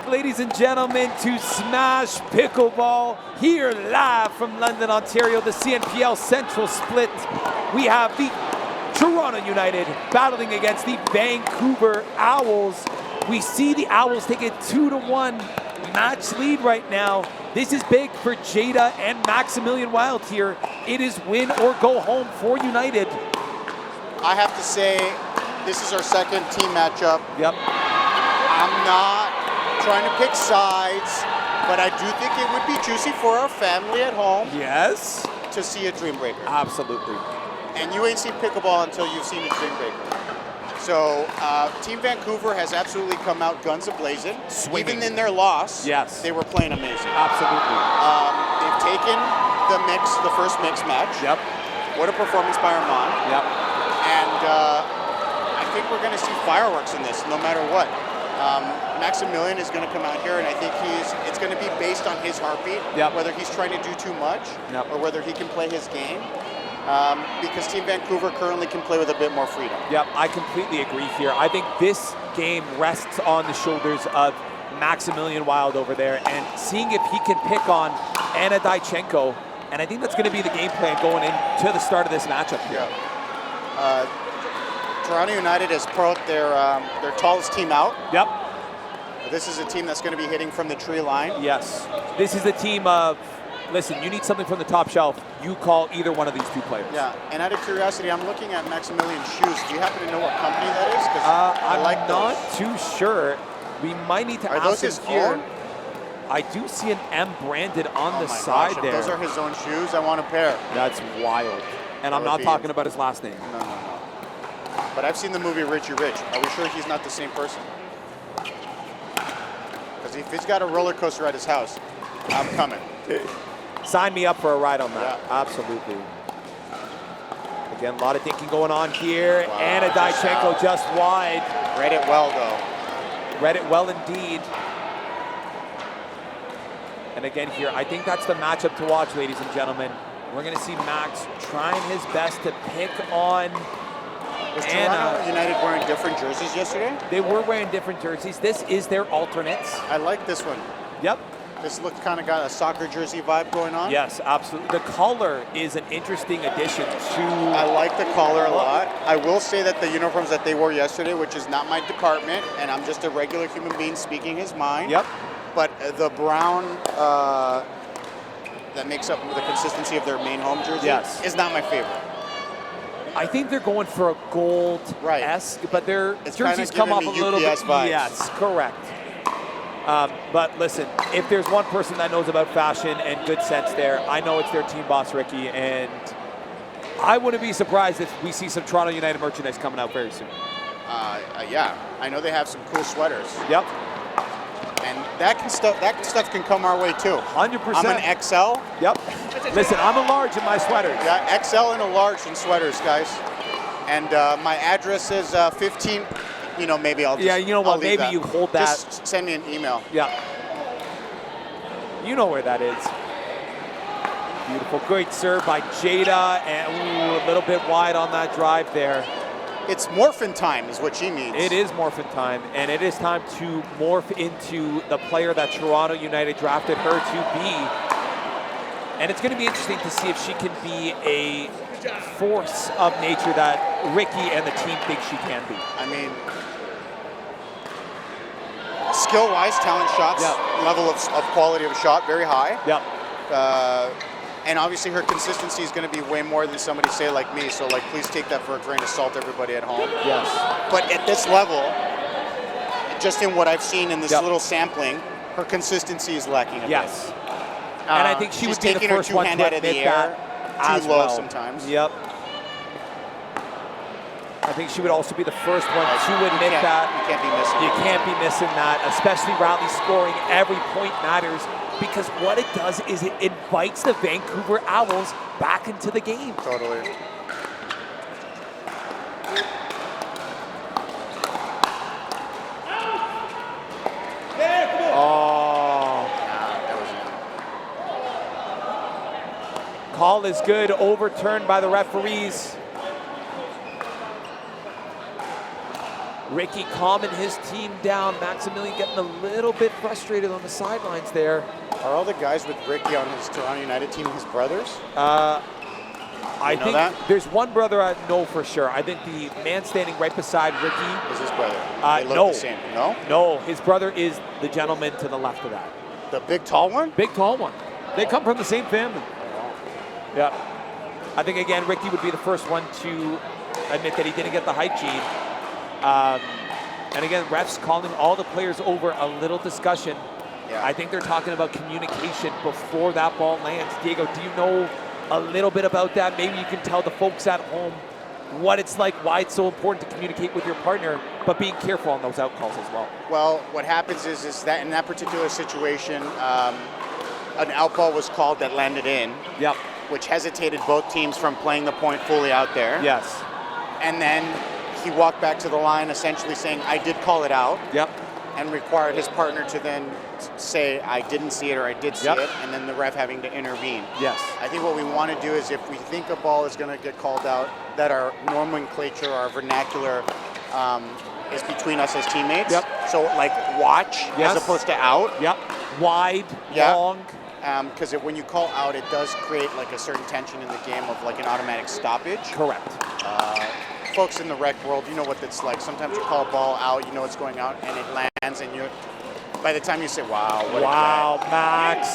Ladies and gentlemen, to Smash Pickleball, here live from London, Ontario, the CNPL Central Split. We have the Toronto United battling against the Vancouver Owls. We see the Owls take a 2-1 match lead right now. This is big for Jada and Maximilian Wild here. It is win or go home for United. I have to say, this is our second team matchup. Yep. I'm not trying to pick sides, but I do think it would be juicy for our family at home. Yes. To see a dream breaker. Absolutely. And you ain't seen pickleball until you've seen a dream breaker. So Team Vancouver has absolutely come out guns a-blazing. Even in their loss, yes, they were playing amazing. Absolutely. They've taken the first mix match. Yep. What a performance by Armaan. Yep. And I think we're going to see fireworks in this, no matter what. Maximilian is going to come out here, and I think it's going to be based on his heartbeat, whether he's trying to do too much or whether he can play his game. Because Team Vancouver currently can play with a bit more freedom. Yep, I completely agree here. I think this game rests on the shoulders of Maximilian Wild over there and seeing if he can pick on Dyachenko. And I think that's going to be the game plan going into the start of this matchup here. Toronto United has brought their tallest team out. Yep. This is a team that's going to be hitting from the tree line. Yes. This is the team of, listen, you need something from the top shelf, you call either one of these two players. Yeah, and out of curiosity, I'm looking at Maximilian's shoes. Do you happen to know what company that is? Because I like I'm not too sure. We might need to ask those his here. own? I do see an M branded on the my side gosh, there. If those are his own shoes, I want a pair. That's wild. And I'm not talking about his last name. No. But I've seen the movie Richie Rich. Are we sure he's not the same person? Because if he's got a roller coaster at his house, I'm coming. Sign me up for a ride on that. Yeah. Absolutely. Again, a lot of thinking going on here. Wow, and Dyachenko just wide. Read it well, though. Read it well indeed. And again here, I think that's the matchup to watch, ladies and gentlemen. We're going to see Max trying his best to pick on Was Toronto United wearing different jerseys yesterday? They were wearing different jerseys. This is their alternates. I like this one. Yep. This looks kind of got a soccer jersey vibe going on. Yes, absolutely. The color is an interesting addition to... I like the color a lot. I will say that the uniforms that they wore yesterday, which is not my department, and I'm just a regular human being speaking his mind. Yep. But the brown that makes up the consistency of their main home jersey is not my favorite. I think they're going for a gold-esque, but their jerseys come off a little bit. Vibes. Yes, correct. But listen, if there's one person that knows about fashion and good sense there, I know it's their team boss, Ricky, and I wouldn't be surprised if we see some Toronto United merchandise coming out very soon. Yeah, I know they have some cool sweaters. Yep. And that stuff can come our way too. 100%. I'm an XL. Yep. Listen, I'm a large in my sweaters. Yeah, XL and a large in sweaters, guys. And my address is 15. You know, maybe I'll just... Yeah, you know what, maybe you hold that. Just send me an email. Yeah. You know where that is. Beautiful, great serve by Jada, and a little bit wide on that drive there. It's morphin time is what she needs. It is morphin time, and it is time to morph into the player that Toronto United drafted her to be. And it's going to be interesting to see if she can be a force of nature that Ricky and the team think she can be. I mean, skill-wise, talent shots, level of quality of shot, very high. Yep. And obviously her consistency is going to be way more than somebody, say, like me. So, like, please take that for a grain of salt, everybody at home. Yes. But at this level, just in what I've seen in this little sampling, her consistency is lacking a bit. Yes. And I think she would be the first one to admit that as too low well. sometimes. Yep. I think she would also be the first one to admit that. You can't be missing. You can't be missing that, especially rally scoring. Every point matters, because what it does is it invites the Vancouver Owls back into the game. Totally. Oh. Call is good, overturned by the referees. Ricky calming his team down. Maximilian getting a little bit frustrated on the sidelines there. Are all the guys with Ricky on his Toronto United team his brothers? I think there's one brother I know for sure. I think the man standing right beside Ricky is his brother. They look no. the same. No? No, his brother is the gentleman to the left of that. The big tall one? Big tall one. They come from the same family. Yeah. I think, again, Ricky would be the first one to admit that he didn't get the height gene. And again, refs calling all the players over, a little discussion. Yeah. I think they're talking about communication before that ball lands. Diego, do you know a little bit about that? Maybe you can tell the folks at home what it's like, why it's so important to communicate with your partner, but being careful on those out calls as well. Well, what happens is that in that particular situation, an out ball was called that landed in. Yep. Which hesitated both teams from playing the point fully out there. Yes. And then he walked back to the line essentially saying, I did call it out. Yep. And required his partner to then say, I didn't see it or I did see it, and then the ref having to intervene. Yes. I think what we want to do is, if we think a ball is going to get called out, that our nomenclature, our vernacular is between us as teammates. Yep. So like watch as opposed to out. Yep. Wide, long. Because when you call out, it does create like a certain tension in the game of like an automatic stoppage. Correct. Folks in the rec world, you know what it's like. Sometimes you call a ball out, you know it's going out, and it lands, and you, by the time you say, wow, what a play. Max.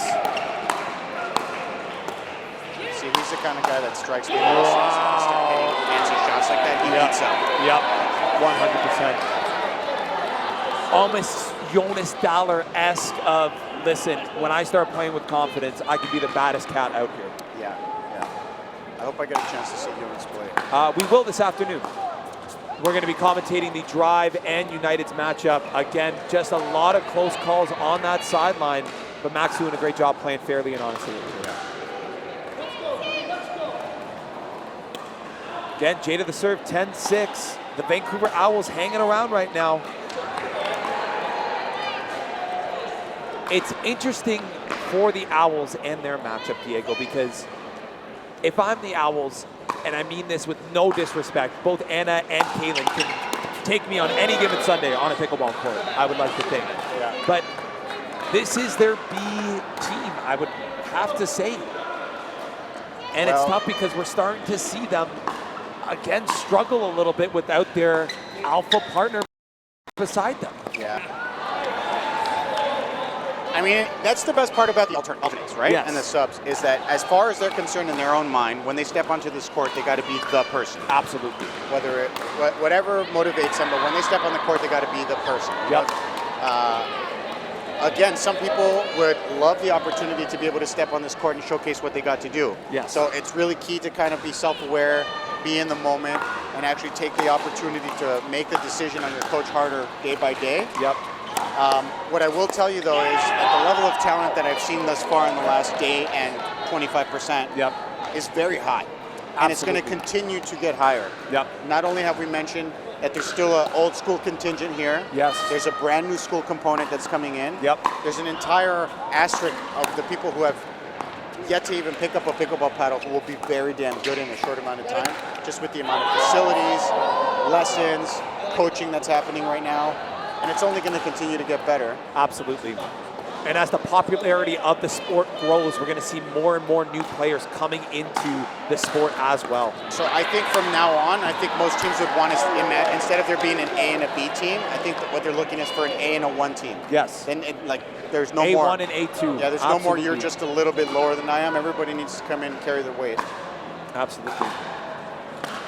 See, he's the kind of guy that strikes me when he start hitting fancy shots like that. He beats up. Yep, 100%. Almost Jonas Dollar-esque of, listen, when I start playing with confidence, I can be the baddest cat out here. Yeah. I hope I get a chance to see Jonas play. We will this afternoon. We're going to be commentating the Drive and United's matchup. Again, just a lot of close calls on that sideline, but Max doing a great job playing fairly and honestly. Again, Jada the serve, 10-6. The Vancouver Owls hanging around right now. It's interesting for the Owls and their matchup, Diego, because if I'm the Owls, and I mean this with no disrespect, both Anna and Caelan can take me on any given Sunday on a pickleball court, I would like to think. Yeah. But this is their B team, I would have to say. And it's tough because we're starting to see them, again, struggle a little bit without their alpha partner beside them. Yeah. I mean, that's the best part about the alternates, right? Yes. And the subs, is that as far as they're concerned in their own mind, when they step onto this court, they got to be the person. Absolutely. Whatever motivates them, but when they step on the court, they got to be the person. Yep. Again, some people would love the opportunity to be able to step on this court and showcase what they got to do. Yes. So it's really key to kind of be self-aware, be in the moment, and actually take the opportunity to make the decision on your coach harder day by day. Yep. What I will tell you, though, is at the level of talent that I've seen thus far in the last day and 25% is very high. And it's going to continue to get higher. Yep. Not only have we mentioned that there's still an old school contingent here. Yes. There's a brand new school component that's coming in. Yep. There's an entire asterisk of the people who have yet to even pick up a pickleball paddle who will be very damn good in a short amount of time, just with the amount of facilities, lessons, coaching that's happening right now. And it's only going to continue to get better. Absolutely. And as the popularity of the sport grows, we're going to see more and more new players coming into the sport as well. So I think from now on, I think most teams would want to, instead of there being an A and a B team, I think that what they're looking is for an A and a 1 team. Yes. Then there's no A1 more. A1 and A2. Yeah, there's no more. You're just a little bit lower than I am. Everybody needs to come in and carry their weight. Absolutely.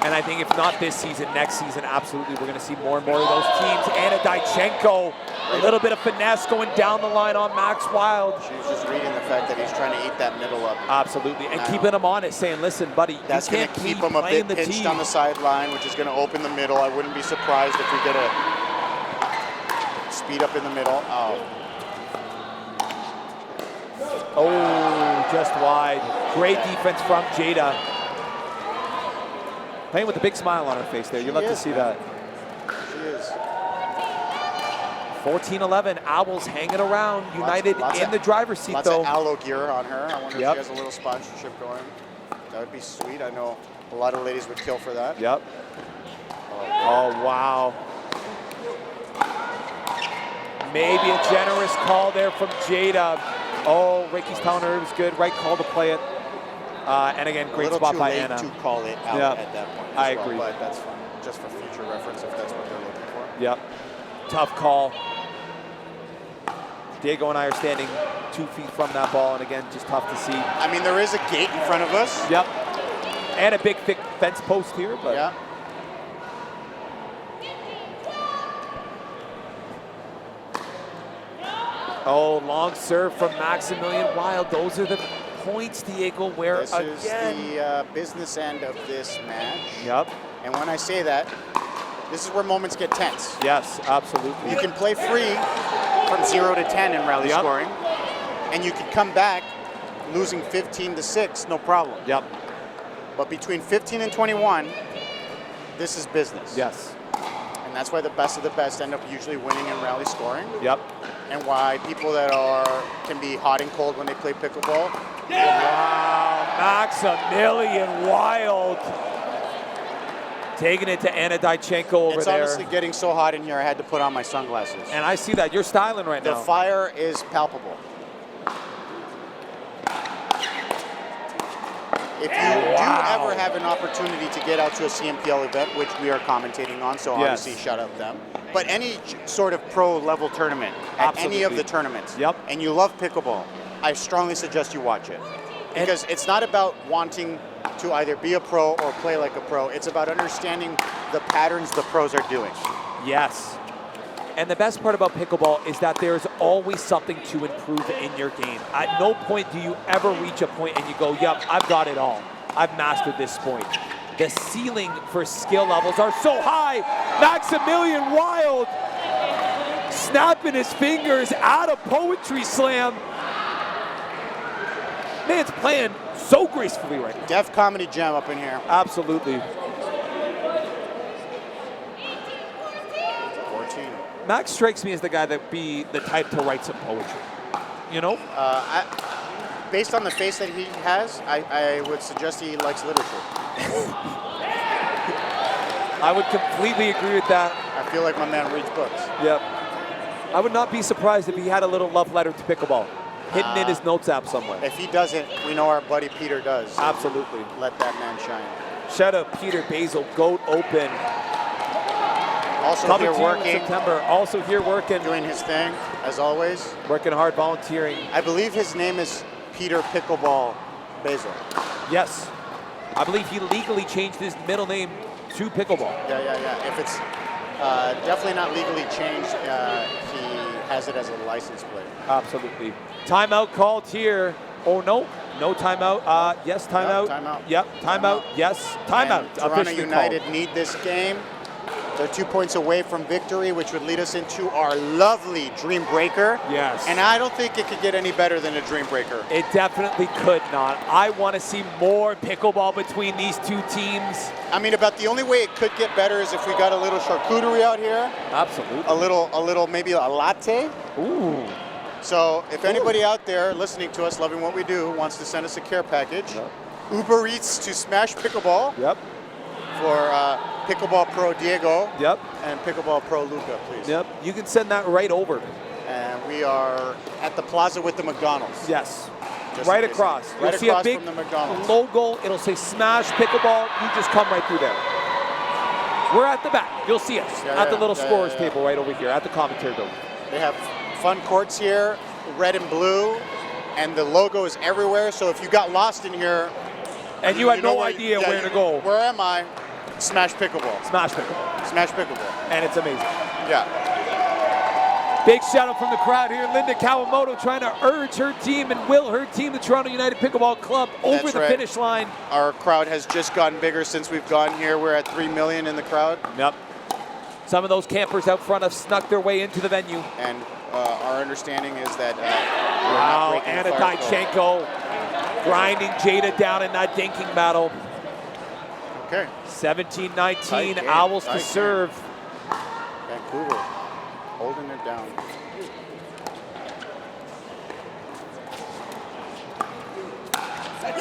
And I think if not this season, next season, absolutely, we're going to see more and more of those teams. And a Dyachenko, a little bit of finesse going down the line on Max Wild. She was just reading the fact that he's trying to eat that middle up. Absolutely, and keeping him on it, saying, listen, buddy, that's you can't going to keep him a bit pinched on the sideline, which is going to open the middle. I wouldn't be surprised if we get a speed up in the middle. Oh, just wide. Great defense from Jada. Playing with a big smile on her face there. You love to see that. She is. 14-11, Owls hanging around, United in the driver's seat, lots though. Lots of Aloe gear on her. I wonder if she has a little sponsorship going. That would be sweet. I know a lot of ladies would kill for that. Yep. Oh, wow. Maybe a generous call there from Jada. Oh, Ricky's telling her it was good. Right call to play it. And again, great spot by Anna. A little too late to call it out at that point. I agree. But that's fine, just for future reference if that's what they're looking for. Yep. Tough call. Diego and I are standing 2 feet from that ball, and again, just tough to see. I mean, there is a gate in front of us. Yep. And a big, thick fence post here, but. Yeah. Oh, long serve from Maximilian Wild. Those are the points, Diego, where this again. This is the business end of this match. Yep. And when I say that, this is where moments get tense. Yes, absolutely. You can play free from 0 to 10 in rally scoring, and you can come back losing 15-6, no problem. Yep. But between 15 and 21, this is business. Yes. And that's why the best of the best end up usually winning in rally scoring. Yep. And why people that can be hot and cold when they play pickleball. Wow, Maximilian Wild. Taking it to Anna Dyachenko over it's there. It's honestly getting so hot in here, I had to put on my sunglasses. And I see that. You're styling right now. The fire is palpable. If you do ever have an opportunity to get out to a CNPL event, which we are commentating on, so obviously shout out them, but any sort of pro level tournament, at any of the tournaments, and you love pickleball, I strongly suggest you watch it. Because it's not about wanting to either be a pro or play like a pro, it's about understanding the patterns the pros are doing. Yes. And the best part about pickleball is that there's always something to improve in your game. At no point do you ever reach a point and you go, yep, I've got it all. I've mastered this point. The ceiling for skill levels are so high. Maximilian Wild snapping his fingers out of poetry slam. Man's playing so gracefully right now. Def Comedy Jam up in here. Absolutely. 14. Max strikes me as the guy that be the type to write some poetry. You know? Based on the face that he has, I would suggest he likes literature. I would completely agree with that. I feel like my man reads books. Yep. I would not be surprised if he had a little love letter to pickleball hidden in his notes app somewhere. If he doesn't, we know our buddy Peter does. So absolutely. Let that man shine. Shout out Peter Basil, GOAT Open. Also coming here working. September. Also here working. Doing his thing, as always. Working hard, volunteering. I believe his name is Peter Pickleball Basil. Yes. I believe he legally changed his middle name to Pickleball. Yeah. If it's definitely not legally changed, he has it as a license plate. Absolutely. Timeout called here. Oh, no. No timeout. Yes, timeout. Timeout. Yep, timeout. Yes, timeout. And Toronto United need this game. They're 2 points away from victory, which would lead us into our lovely Dream Breaker. Yes. And I don't think it could get any better than a Dream Breaker. It definitely could not. I want to see more pickleball between these two teams. I mean, about the only way it could get better is if we got a little charcuterie out here. Absolutely. A little, maybe a latte. Ooh. So if anybody out there listening to us, loving what we do, wants to send us a care package, Uber Eats to Smash Pickleball. Yep. For Pickleball Pro Diego. Yep. And Pickleball Pro Luca, please. Yep. You can send that right over. And we are at the plaza with the McDonald's. Yes. Just Right across. You'll right see across a big from the McDonald's logo. It'll say Smash Pickleball. You just come right through there. We're at the back. You'll see us at the little scorers table right over here at the commentary building. They have fun courts here, red and blue, and the logo is everywhere. So if you got lost in here and you had no idea where to go, where am I? Smash Pickleball. Smash Pickleball. Smash Pickleball. And it's amazing. Yeah. Big shout out from the crowd here. Linda Kawamoto trying to urge her team and will her team, the Toronto United Pickleball Club, over the finish line. Our crowd has just gotten bigger since we've gone here. We're at 3 million in the crowd. Yep. Some of those campers out front have snuck their way into the venue. And our understanding is that wow, Anna Dyachenko grinding Jada down in that dinking battle. Okay. 17-19, Owls to serve. Vancouver holding it down.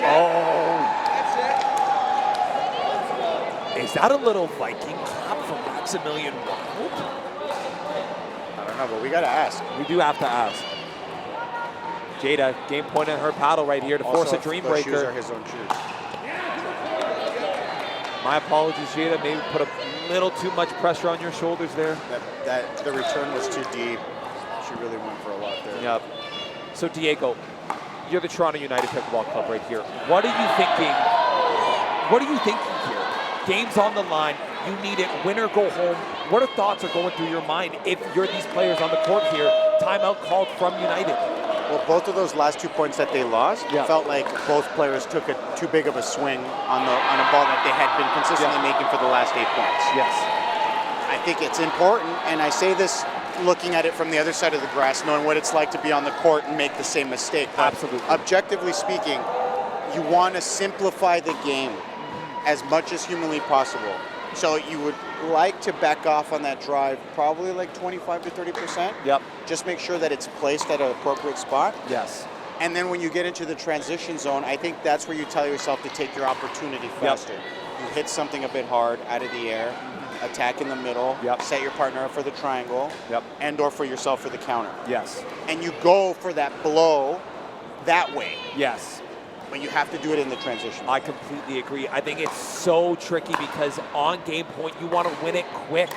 Oh. Is that a little Viking clap from Maximilian Wild? I don't know, but we got to ask. We do have to ask. Jada, game point on her paddle right here to force a dream breaker. Shoes are his own shoes. My apologies, Jada. Maybe put a little too much pressure on your shoulders there. That the return was too deep. She really went for a lot there. Yep. So Diego, you're the Toronto United Pickleball Club right here. What are you thinking? What are you thinking here? Game's on the line. You need it. Win or go home. What thoughts are going through your mind if you're these players on the court here? Timeout called from United. Well, both of those last 2 points that they lost felt like both players took too big of a swing on a ball that they had been consistently making for the last 8 points. Yes. I think it's important, and I say this looking at it from the other side of the grass, knowing what it's like to be on the court and make the same mistake. But absolutely. Objectively speaking, you want to simplify the game as much as humanly possible. So you would like to back off on that drive, probably like 25 to 30%. Yep. Just make sure that it's placed at an appropriate spot. Yes. And then when you get into the transition zone, I think that's where you tell yourself to take your opportunity faster. Yep. You hit something a bit hard out of the air, attack in the middle, set your partner up for the triangle, and or for yourself for the counter. Yes. And you go for that blow that way. Yes. But you have to do it in the transition. I completely agree. I think it's so tricky because on game point, you want to win it quick.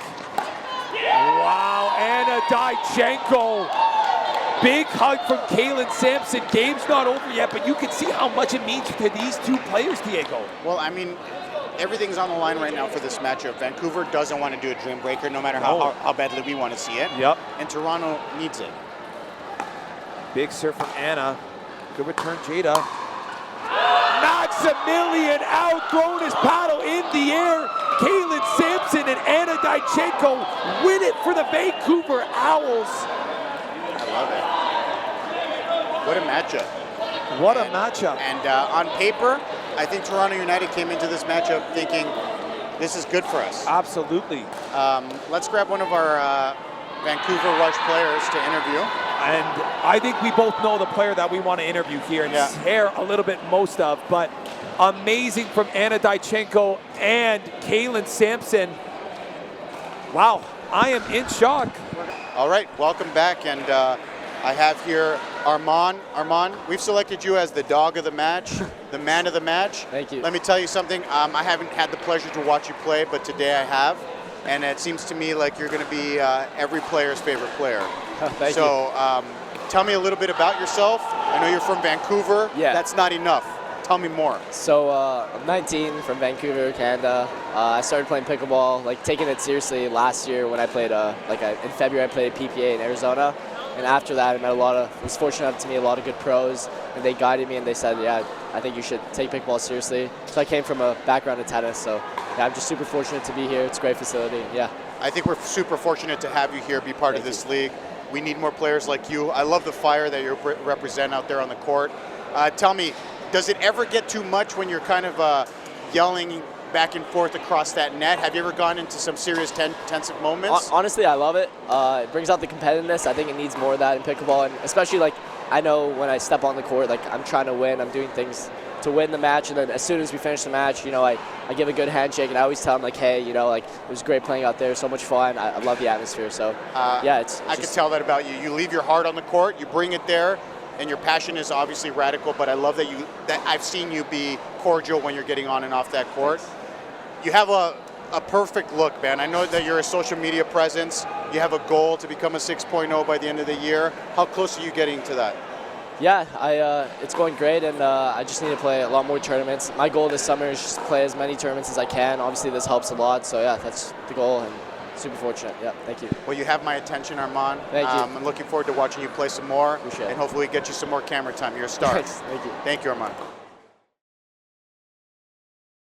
Wow, Anna Dyachenko. Big hug from Caelan Sampson. Game's not over yet, but you can see how much it means to these two players, Diego. Well, I mean, everything's on the line right now for this matchup. Vancouver doesn't want to do a dream breaker, no matter how badly we want to see it. Yep. And Toronto needs it. Big serve from Anna. Good return, Jada. Maximilian outthrown his paddle in the air. Caelan Sampson and Anna Dyachenko win it for the Vancouver Owls. I love it. What a matchup. What a matchup. And on paper, I think Toronto United came into this matchup thinking this is good for us. Absolutely. Let's grab one of our Vancouver Rush players to interview. And I think we both know the player that we want to interview here and share a little bit most of, but amazing from Anna Dyachenko and Caelan Sampson. Wow, I am in shock. All right, welcome back. And I have here Armaan. Armaan, we've selected you as the dog of the match, the man of the match. Thank you. Let me tell you something. I haven't had the pleasure to watch you play, but today I have. And it seems to me like you're going to be every player's favorite player. Thank you. So tell me a little bit about yourself. I know you're from Vancouver. Yeah. That's not enough. Tell me more. So I'm 19 from Vancouver, Canada. I started playing pickleball, like taking it seriously last year when I played, in February I played a PPA in Arizona. And after that, I met it was fortunate enough to meet a lot of good pros, and they guided me and they said, yeah, I think you should take pickleball seriously. So I came from a background of tennis, so yeah, I'm just super fortunate to be here. It's a great facility, yeah. I think we're super fortunate to have you here, be part of this league. We need more players like you. I love the fire that you represent out there on the court. Tell me, does it ever get too much when you're kind of yelling back and forth across that net? Have you ever gone into some serious tensive moments? Honestly, I love it. It brings out the competitiveness. I think it needs more of that in pickleball, and especially like I know when I step on the court, like I'm trying to win. I'm doing things to win the match, and then as soon as we finish the match, you know, I give a good handshake, and I always tell them like, hey, you know, like it was great playing out there, so much fun. I love the atmosphere. So yeah, it's I can tell that about you. You leave your heart on the court, you bring it there, and your passion is obviously radical. But I love that I've seen you be cordial when you're getting on and off that court. You have a perfect look, man. I know that you're a social media presence. You have a goal to become a 6.0 by the end of the year. How close are you getting to that? Yeah, it's going great, and I just need to play a lot more tournaments. My goal this summer is just to play as many tournaments as I can. Obviously, this helps a lot, so yeah, that's the goal, and super fortunate. Yeah, thank you. Well, you have my attention, Armaan. Thank you. I'm looking forward to watching you play some more, Appreciate it. and hopefully get you some more camera time. You're a star. Thanks. Thank you. Thank you, Armaan.